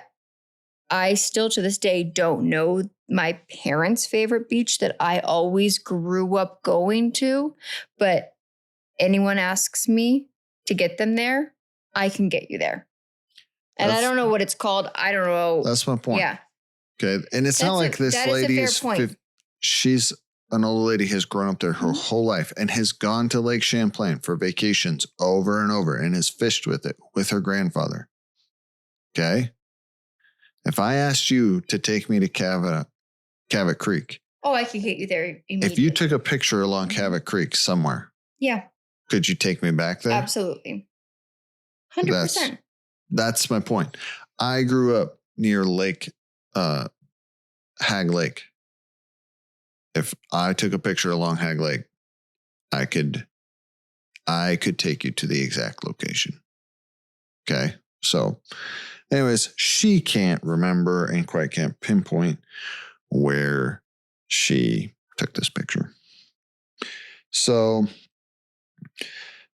I still to this day don't know my parents' favorite beach that I always grew up going to. But anyone asks me to get them there, I can get you there. And I don't know what it's called. I don't know. That's my point. Yeah. Okay. And it's not like this lady is, she's an old lady, has grown up there her whole life and has gone to Lake Champlain for vacations over and over and has fished with it with her grandfather. Okay. If I asked you to take me to Cabot Creek. Oh, I can get you there immediately. If you took a picture along Cabot Creek somewhere. Yeah. Could you take me back there? Absolutely. 100%. That's my point. I grew up near Hag Lake. If I took a picture along Hag Lake, I could take you to the exact location. Okay. So anyways, she can't remember and quite can't pinpoint where she took this picture. So,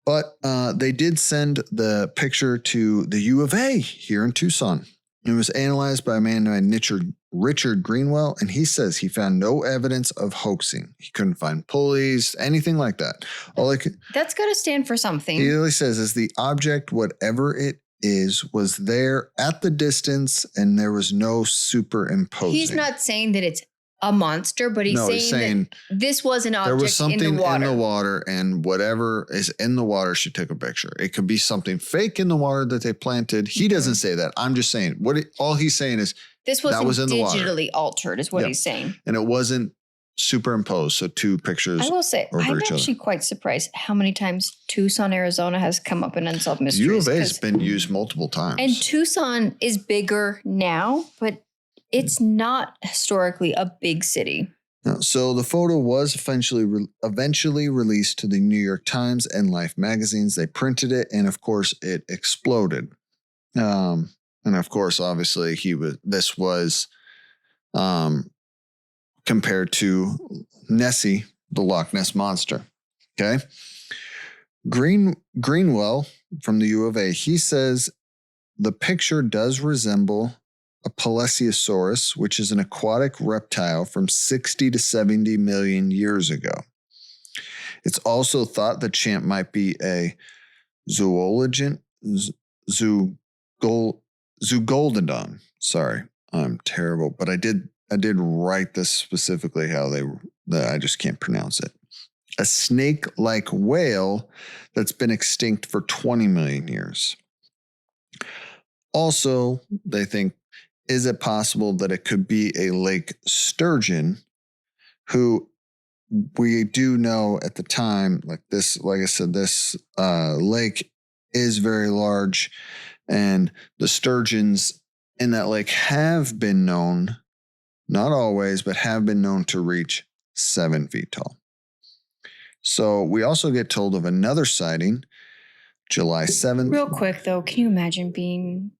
but they did send the picture to the U of A here in Tucson. It was analyzed by a man named Richard Greenwell, and he says he found no evidence of hoaxing. He couldn't find pulleys, anything like that. That's got to stand for something. He really says is the object, whatever it is, was there at the distance, and there was no superimposing. He's not saying that it's a monster, but he's saying that this was an object there was something in the water, and whatever is in the water, she took a picture. It could be something fake in the water that they planted. He doesn't say that. I'm just saying all he's saying is this wasn't digitally altered, is what he's saying, and it wasn't superimposed. So two pictures. I will say, I'm actually quite surprised how many times Tucson, Arizona has come up in Unsolved Mysteries. U of A has been used multiple times, and Tucson is bigger now, but it's not historically a big city. No, so the photo was eventually released to the New York Times and Life magazines. They printed it, and of course, it exploded. And of course, obviously, this was compared to Nessie, the Loch Ness Monster. Okay, Greenwell from the U of A, he says the picture does resemble a Plesiosaurus, which is an aquatic reptile from 60 to 70 million years ago. It's also thought the champ might be a zoologist, Zeugoldodon. Sorry, I'm terrible, but I did write this specifically I just can't pronounce it. A snake-like whale that's been extinct for 20 million years. Also, they think, is it possible that it could be a lake sturgeon, who we do know at the time, like I said, this lake is very large, and the sturgeons in that lake have been known, not always, but have been known to reach 7 feet tall. So we also get told of another sighting, July 7th. Real quick, though, can you imagine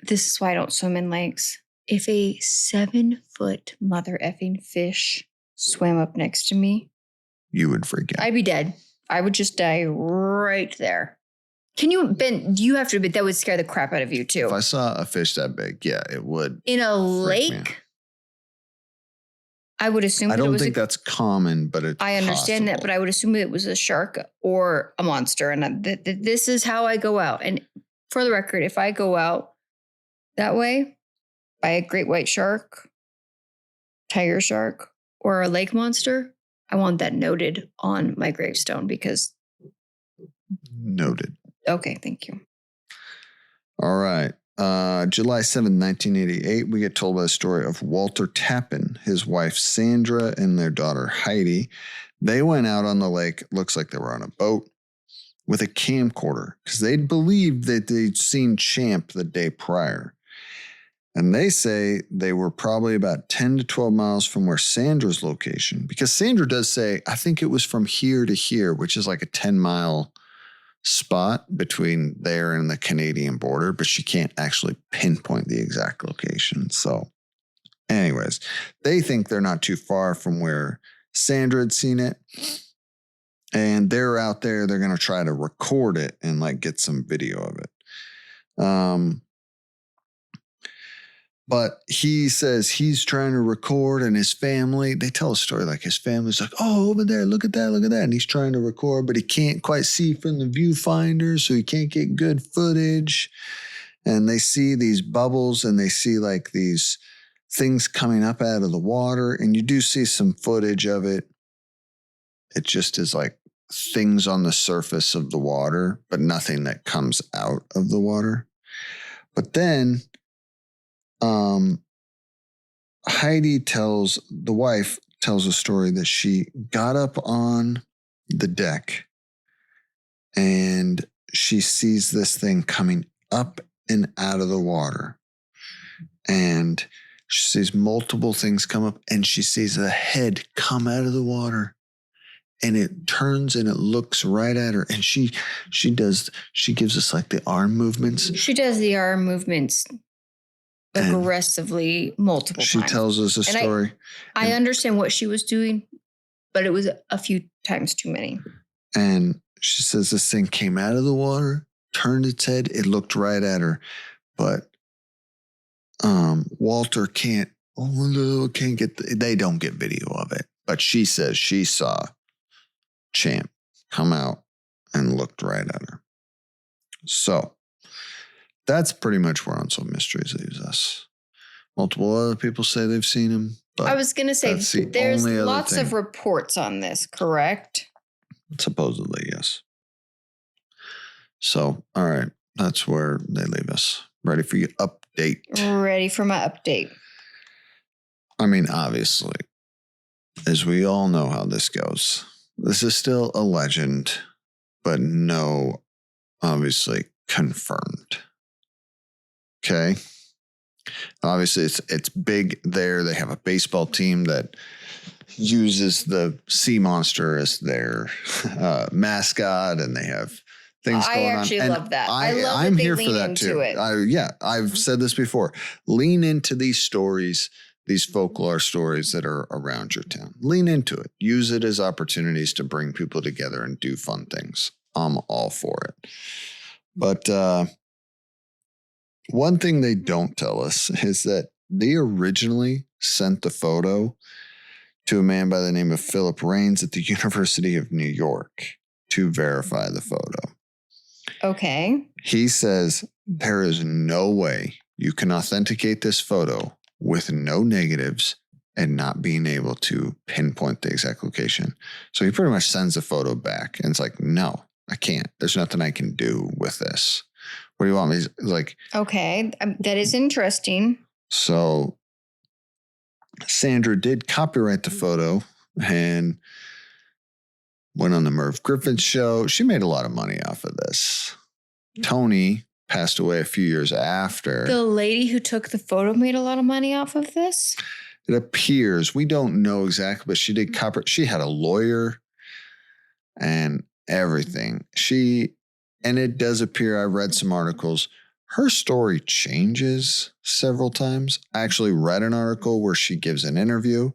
this is why I don't swim in lakes. If a 7-foot mother effing fish swam up next to me, you would freak out. I'd be dead. I would just die right there. Can you, Ben, you have to admit that would scare the crap out of you too. If I saw a fish that big, yeah, it would. In a lake? I would assume I don't think that's common, but it's I understand possible. that, but I would assume it was a shark or a monster. And this is how I go out. And for the record, if I go out that way by a great white shark, tiger shark, or a lake monster, I want that noted on my gravestone because. Noted. Okay, thank you. All right. July 7th, 1988, we get told a story of Walter Tappan, his wife Sandra, and their daughter Heidi. They went out on the lake, looks like they were on a boat, with a camcorder because they'd believed that they'd seen Champ the day prior. And they say they were probably about 10 to 12 miles from where Sandra's location, because Sandra does say, I think it was from here to here, which is like a 10-mile spot between there and the Canadian border, but she can't actually pinpoint the exact location. So anyways, they think they're not too far from where Sandra had seen it. And they're out there, they're going to try to record it and like get some video of it. But he says he's trying to record, and his family, they tell a story like his family's like, oh, over there, look at that. And he's trying to record, but he can't quite see from the viewfinder, so he can't get good footage. And they see these bubbles, and they see like these things coming up out of the water, and you do see some footage of it. It just is like things on the surface of the water, but nothing that comes out of the water. But then Heidi the wife tells a story that she got up on the deck and she sees this thing coming up and out of the water. And she sees multiple things come up, and she sees a head come out of the water. And it turns and it looks right at her. And she gives us like the arm movements. She does the arm movements aggressively multiple times. She tells us a story. I understand what she was doing, but it was a few times too many. And she says this thing came out of the water, turned its head, it looked right at her. But Walter can't get, they don't get video of it. But she says she saw Champ come out and looked right at her. So that's pretty much where Unsolved Mysteries leaves us. Multiple other people say they've seen him. But I was going to say, there's lots of reports on this, correct? Supposedly, yes. So, all right. That's where they leave us. Ready for your update? Ready for my update. I mean, obviously, as we all know how this goes, this is still a legend, but no, obviously, confirmed. Okay? Obviously, it's big there. They have a baseball team that uses the sea monster as their mascot, and they have things going on. I actually love that. I'm here for that too. I've said this before. Lean into these stories, these folklore stories that are around your town. Lean into it. Use it as opportunities to bring people together and do fun things. I'm all for it. But one thing they don't tell us is that they originally sent the photo to a man by the name of Philip Raines at the University of New York to verify the photo. Okay. He says there is no way you can authenticate this photo with no negatives and not being able to pinpoint the exact location. So he pretty much sends the photo back and it's like, no, I can't. There's nothing I can do with this. What do you want me? He's like, okay, that is interesting. So Sandra did copyright the photo and went on the Merv Griffin show. She made a lot of money off of this. Tony passed away a few years after. The lady who took the photo made a lot of money off of this? It appears. We don't know exactly, but she did copyright. She had a lawyer and everything. And it does appear, I read some articles, her story changes several times. I actually read an article where she gives an interview.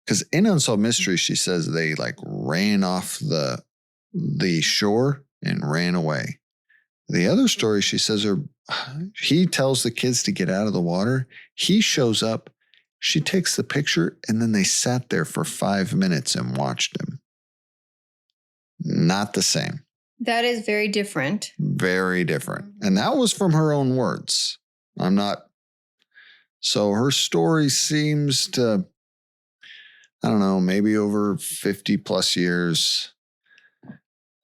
Because in Unsolved Mysteries, she says they ran off the shore and ran away. The other story, she says he tells the kids to get out of the water. He shows up. She takes the picture and then they sat there for 5 minutes and watched him. Not the same. That is very different. Very different. And that was from her own words. So her story seems to, I don't know, maybe over 50 plus years.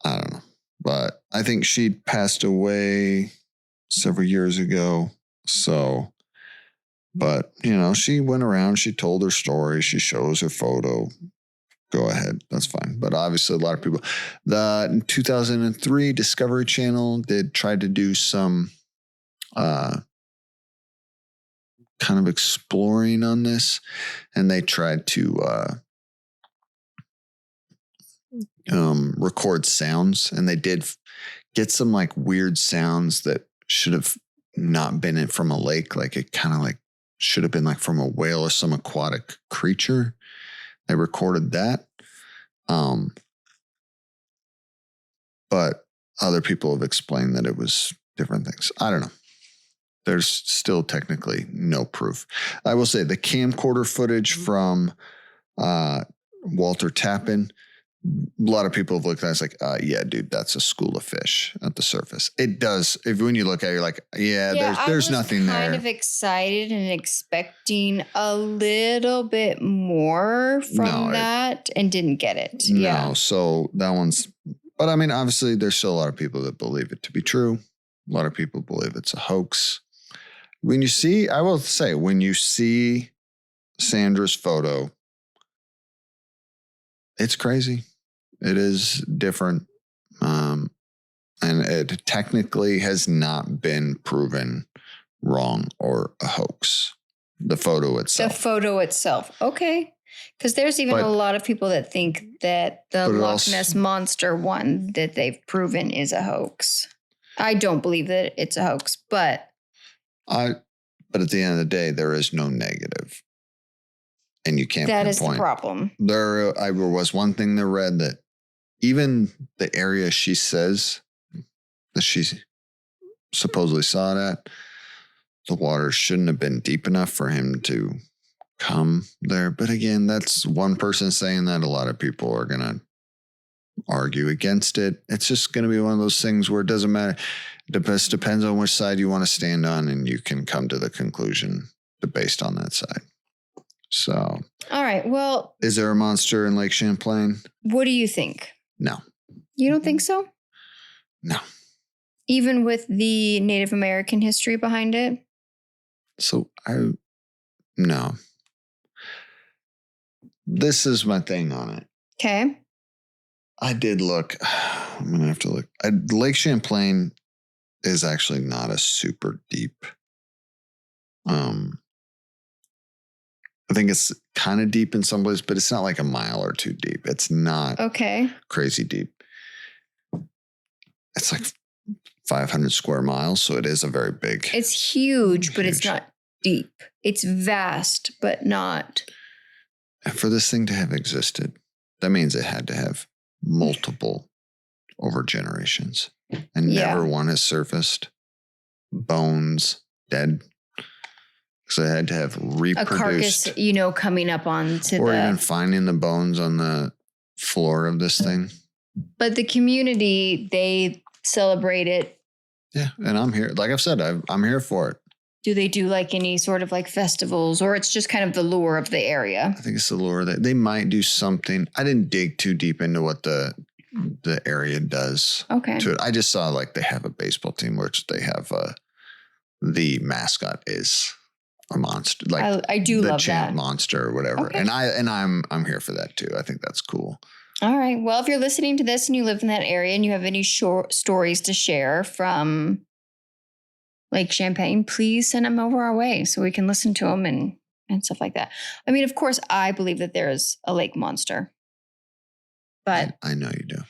I don't know. But I think she passed away several years ago. So, but, she went around, she told her story, she shows her photo. Go ahead. That's fine. But obviously a lot of people, in 2003 Discovery Channel try to do some kind of exploring on this. And they tried to record sounds, and they did get some weird sounds that should have not been from a lake. It kind of should have been from a whale or some aquatic creature. They recorded that. But other people have explained that it was different things. I don't know. There's still technically no proof. I will say the camcorder footage from Walter Tappan, a lot of people have looked at it like, yeah, dude, that's a school of fish at the surface. It does. When you look at it, you're like, there's nothing there. I was kind of excited and expecting a little bit more from that and didn't get it. No, so that one's, but I mean, obviously there's still a lot of people that believe it to be true. A lot of people believe it's a hoax. When you see Sandra's photo, it's crazy. It is different. And it technically has not been proven wrong or a hoax. The photo itself. Okay. Because there's even a lot of people that think that the Loch Ness Monster one that they've proven is a hoax. I don't believe that it's a hoax, but at the end of the day, there is no negative. And you can't pinpoint. That is the problem. There was one thing that read that even the area she says that she supposedly saw it at, the water shouldn't have been deep enough for him to come there. But again, that's one person saying that. A lot of people are going to argue against it. It's just going to be one of those things where it doesn't matter. Depends on which side you want to stand on, and you can come to the conclusion based on that side. So. All right. Well. Is there a monster in Lake Champlain? What do you think? No. You don't think so? No. Even with the Native American history behind it? So no. This is my thing on it. Okay. I did look. I'm going to have to look. Lake Champlain is actually not a super deep. I think it's kind of deep in some places, but it's not like a mile or two deep. It's not crazy deep. It's like 500 square miles, so it is a very big. It's huge, but it's not deep. It's vast, but not. And for this thing to have existed, that means it had to have multiple over generations, and never one has surfaced. Bones, dead. So they had to have reproduced. A carcass, coming up onto or even finding the bones on the floor of this thing. But the community, they celebrate it. Yeah, and I'm here. Like I've said, I'm here for it. Do they do like any sort of like festivals, or it's just kind of the lure of the area? I think it's the lure that they might do something. I didn't dig too deep into what the area does. Okay. To it. I just saw like they have a baseball team, which they have the mascot is a monster. Like I do the love champ that monster or whatever. Okay. And I'm here for that too. I think that's cool. All right. Well, if you're listening to this and you live in that area and you have any short stories to share from Lake Champlain, please send them over our way so we can listen to them and stuff like that. I mean, of course, I believe that there is a lake monster, but I know you do.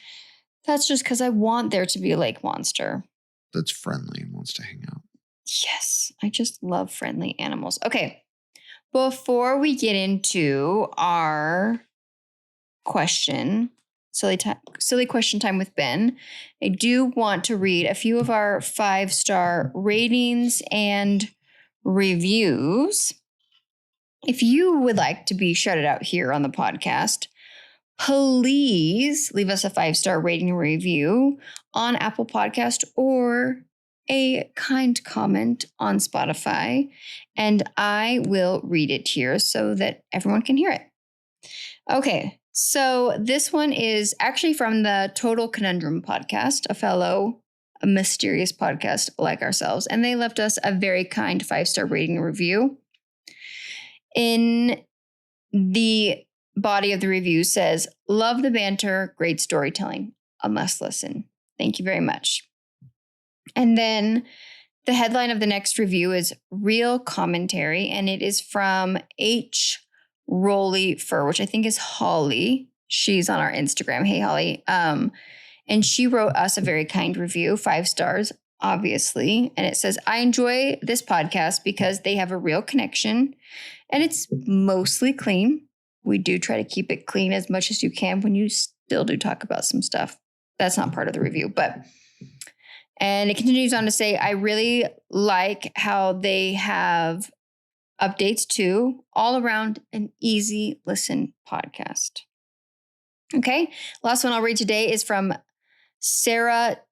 That's just because I want there to be a lake monster. That's friendly and wants to hang out. Yes, I just love friendly animals. Okay, before we get into our question, silly question time with Ben, I do want to read a few of our 5-star ratings and reviews. If you would like to be shouted out here on the podcast, please leave us a 5-star rating and review on Apple Podcast or a kind comment on Spotify, and I will read it here so that everyone can hear it. Okay, so this one is actually from the Total Conundrum podcast, a mysterious podcast like ourselves, and they left us a very kind 5-star rating and review. In the body of the review says, "Love the banter, great storytelling. A must listen. Thank you very much." And then the headline of the next review is Real Commentary, and it is from H. Rolly Fur, which I think is Holly. She's on our Instagram. Hey, Holly. And she wrote us a very kind review, 5 stars, obviously. And it says, "I enjoy this podcast because they have a real connection and it's mostly clean. We do try to keep it clean as much as you can when you still do talk about some stuff. That's not part of the review, but..." And it continues on to say, "I really like how they have updates too, all around an easy listen podcast." Okay. Last one I'll read today is from Sarah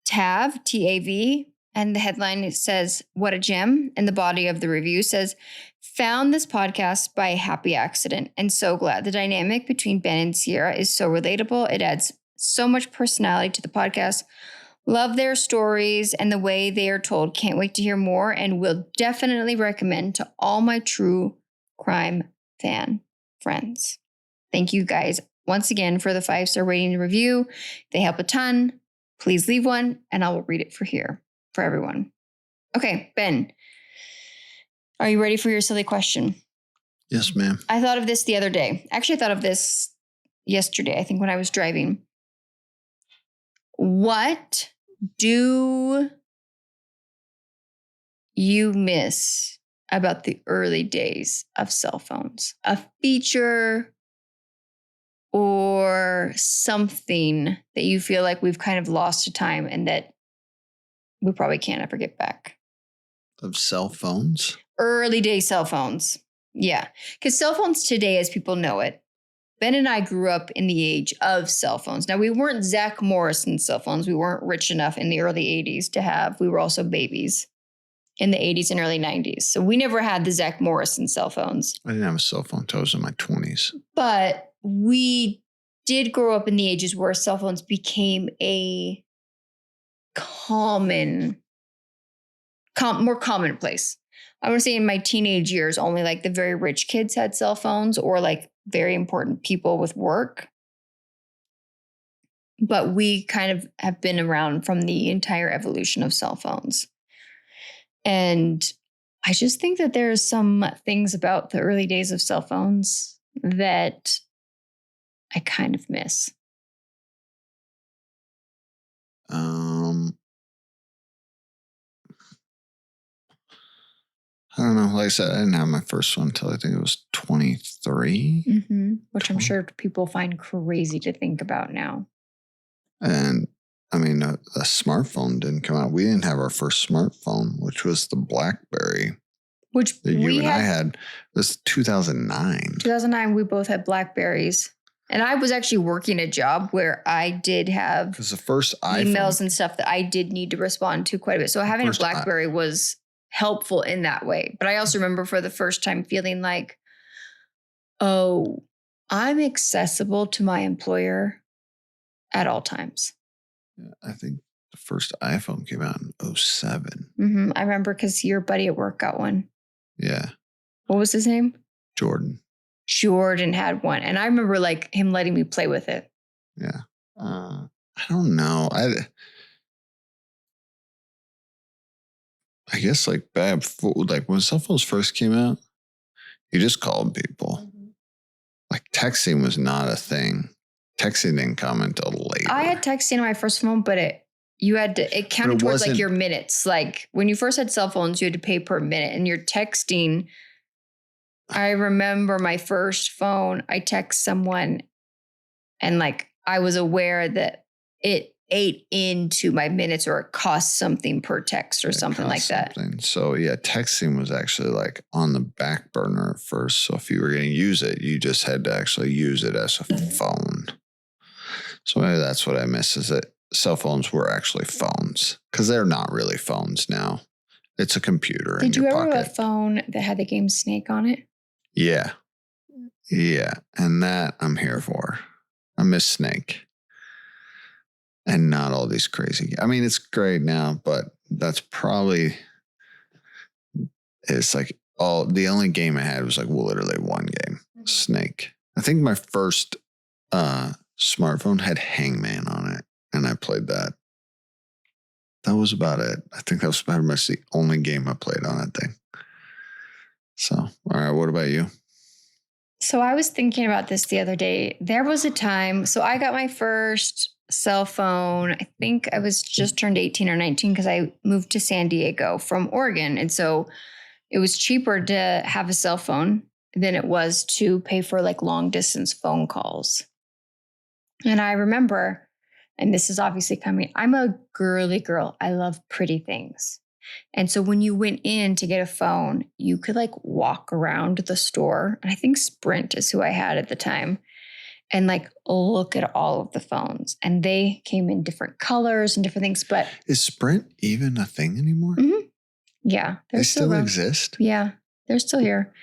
Tav, T-A-V. And the headline says, "What a gem." And the body of the review says, "Found this podcast by a happy accident and so glad. The dynamic between Ben and Sierra is so relatable. It adds so much personality to the podcast. Love their stories and the way they are told. Can't wait to hear more and will definitely recommend to all my true crime fan friends." Thank you guys once again for the 5-star rating and review. They help a ton. Please leave one and I will read it for everyone. Okay, Ben, are you ready for your silly question? Yes, ma'am. I thought of this the other day. Actually, I thought of this yesterday, I think when I was driving. What do you miss about the early days of cell phones? A feature or something that you feel like we've kind of lost to time and that we probably can't ever get back? Of cell phones? Early day cell phones. Yeah. Because cell phones today, as people know it, Ben and I grew up in the age of cell phones. Now, we weren't Zach Morrison's cell phones. We weren't rich enough in the early 80s to have. We were also babies in the 80s and early 90s. So we never had the Zach Morrison cell phones. I didn't have a cell phone until I was in my 20s. But we did grow up in the ages where cell phones became a more commonplace. I want to say in my teenage years, only like the very rich kids had cell phones or like very important people with work. But we kind of have been around from the entire evolution of cell phones. And I just think that there's some things about the early days of cell phones that I kind of miss. I don't know. Like I said, I didn't have my first one until I think it was 23. Mm-hmm. Which I'm sure people find crazy to think about now. And I mean, a smartphone didn't come out. We didn't have our first smartphone, which was the BlackBerry. Which that you and I had. It was 2009. 2009, we both had BlackBerries. And I was actually working a job where I did have the first iPhone, emails and stuff that I did need to respond to quite a bit. So having a BlackBerry was helpful in that way. But I also remember for the first time feeling like, oh, I'm accessible to my employer at all times. Yeah, I think the first iPhone came out in 2007. Mm-hmm. I remember because your buddy at work got one. Yeah. What was his name? Jordan had one. And I remember like him letting me play with it. Yeah. I don't know. I guess like when cell phones first came out, you just called people. Mm-hmm. Like texting was not a thing. Texting didn't come until later. I had texting on my first phone, but it counted towards like your minutes. Like when you first had cell phones, you had to pay per minute, and your texting. I remember my first phone, I text someone and like I was aware that it ate into my minutes or it cost something per text or something like that. So yeah, texting was actually like on the back burner at first. So if you were going to use it, you just had to actually use it as a phone. So maybe that's what I miss is that cell phones were actually phones because they're not really phones now. It's a computer in your pocket. Did you ever have a phone that had the game Snake on it? Yeah. Yeah. And that I'm here for. I miss Snake. And not all these crazy. I mean, it's great now, but that's probably, it's like the only game I had was like literally one game, Snake. I think my first smartphone had Hangman on it, and I played that. That was about it. I think that was pretty much the only game I played on that thing. So, all right, what about you? So I was thinking about this the other day. There was a time, so I got my first cell phone. I think I was just turned 18 or 19 because I moved to San Diego from Oregon. And so it was cheaper to have a cell phone than it was to pay for like long distance phone calls. And I remember, and this is obviously coming, I'm a girly girl. I love pretty things. And so when you went in to get a phone, you could like walk around the store. And I think Sprint is who I had at the time. And like look at all of the phones. And they came in different colors and different things. But is Sprint even a thing anymore? Mm-hmm. Yeah. They still exist? Yeah. They're still here.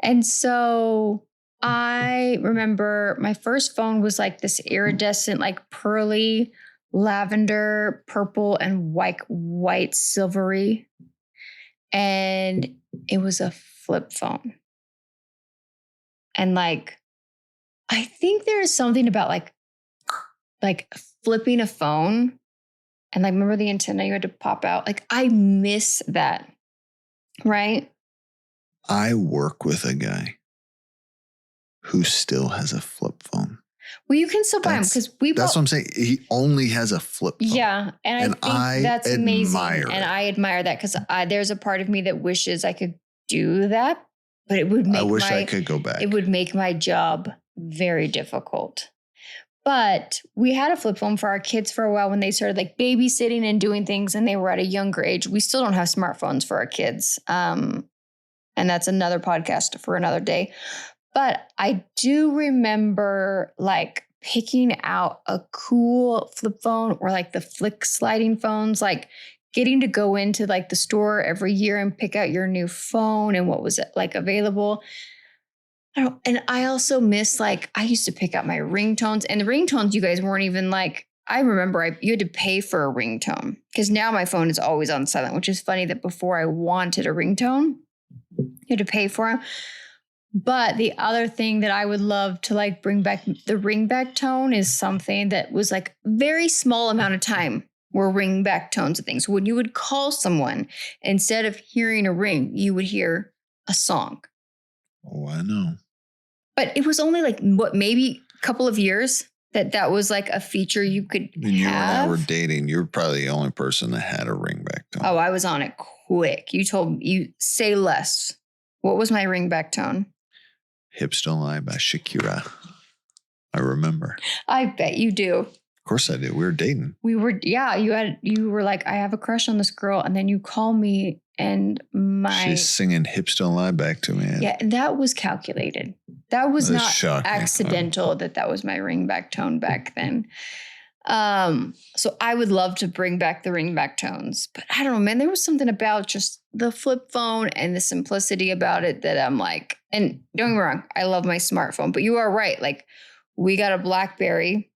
And so I remember my first phone was like this iridescent, like pearly, lavender, purple, and white silvery. And it was a flip phone. And like, I think there is something about like flipping a phone and like, remember the antenna you had to pop out? Like, I miss that. Right? I work with a guy who still has a flip phone. Well, you can still buy them because that's what I'm saying. He only has a flip phone. Yeah. And I think that's amazing. And I admire that because there's a part of me that wishes I could do that, but it would make I could go back. It would make my job very difficult. But we had a flip phone for our kids for a while when they started like babysitting and doing things and they were at a younger age. We still don't have smartphones for our kids. And that's another podcast for another day. But I do remember like picking out a cool flip phone or like the flick sliding phones, like getting to go into like the store every year and pick out your new phone and what was like available. And I also miss like, I used to pick out my ringtones, and the ringtones, you guys weren't even like, I remember you had to pay for a ringtone because now my phone is always on silent, which is funny that before I wanted a ringtone, you had to pay for them. But the other thing that I would love to like bring back, the ringback tone is something that was like very small amount of time were ringback tones of things. When you would call someone, instead of hearing a ring, you would hear a song. Oh, I know. But it was only like, maybe a couple of years that was like a feature you could When you and I have. were dating, you were probably the only person that had a ringback tone. Oh, I was on it quick. You say less. What was my ringback tone? Hips Don't Lie by Shakira. I remember. I bet you do. Of course I did. We were dating. You were like, I have a crush on this girl. And then you call me and she's singing Hips Don't Lie back to me. Yeah, that was calculated. That was not shocking. Accidental that was my ringback tone back then. So I would love to bring back the ringback tones, but I don't know, man, there was something about just the flip phone and the simplicity about it that I'm like, and don't get me wrong, I love my smartphone, but you are right. Like we got a BlackBerry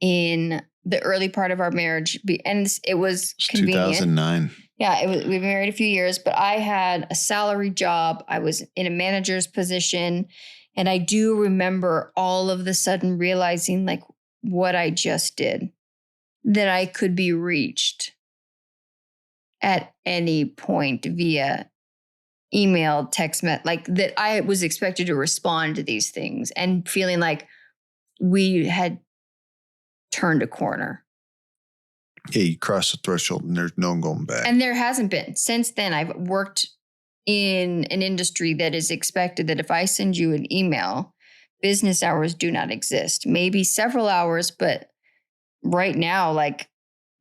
in the early part of our marriage, and it was convenient. 2009. Yeah, we've been married a few years, but I had a salary job. I was in a manager's position, and I do remember all of the sudden realizing like what I just did, that I could be reached at any point via email, text, like that I was expected to respond to these things, and feeling like we had turned a corner. Yeah, you cross the threshold and there's no going back. And there hasn't been. Since then, I've worked in an industry that is expected that if I send you an email, business hours do not exist. Maybe several hours, but right now, like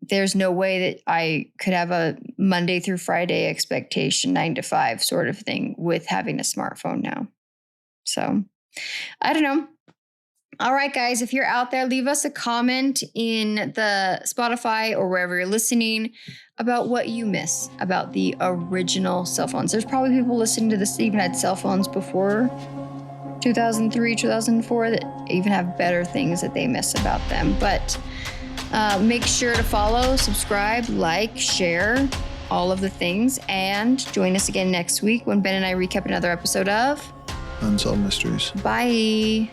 there's no way that I could have a Monday through Friday expectation, 9 to 5 sort of thing with having a smartphone now. So I don't know. All right, guys, if you're out there, leave us a comment in the Spotify or wherever you're listening about what you miss about the original cell phones. There's probably people listening to this that even had cell phones before 2003, 2004 that even have better things that they miss about them. But make sure to follow, subscribe, like, share, all of the things. And join us again next week when Ben and I recap another episode of Unsolved Mysteries. Bye.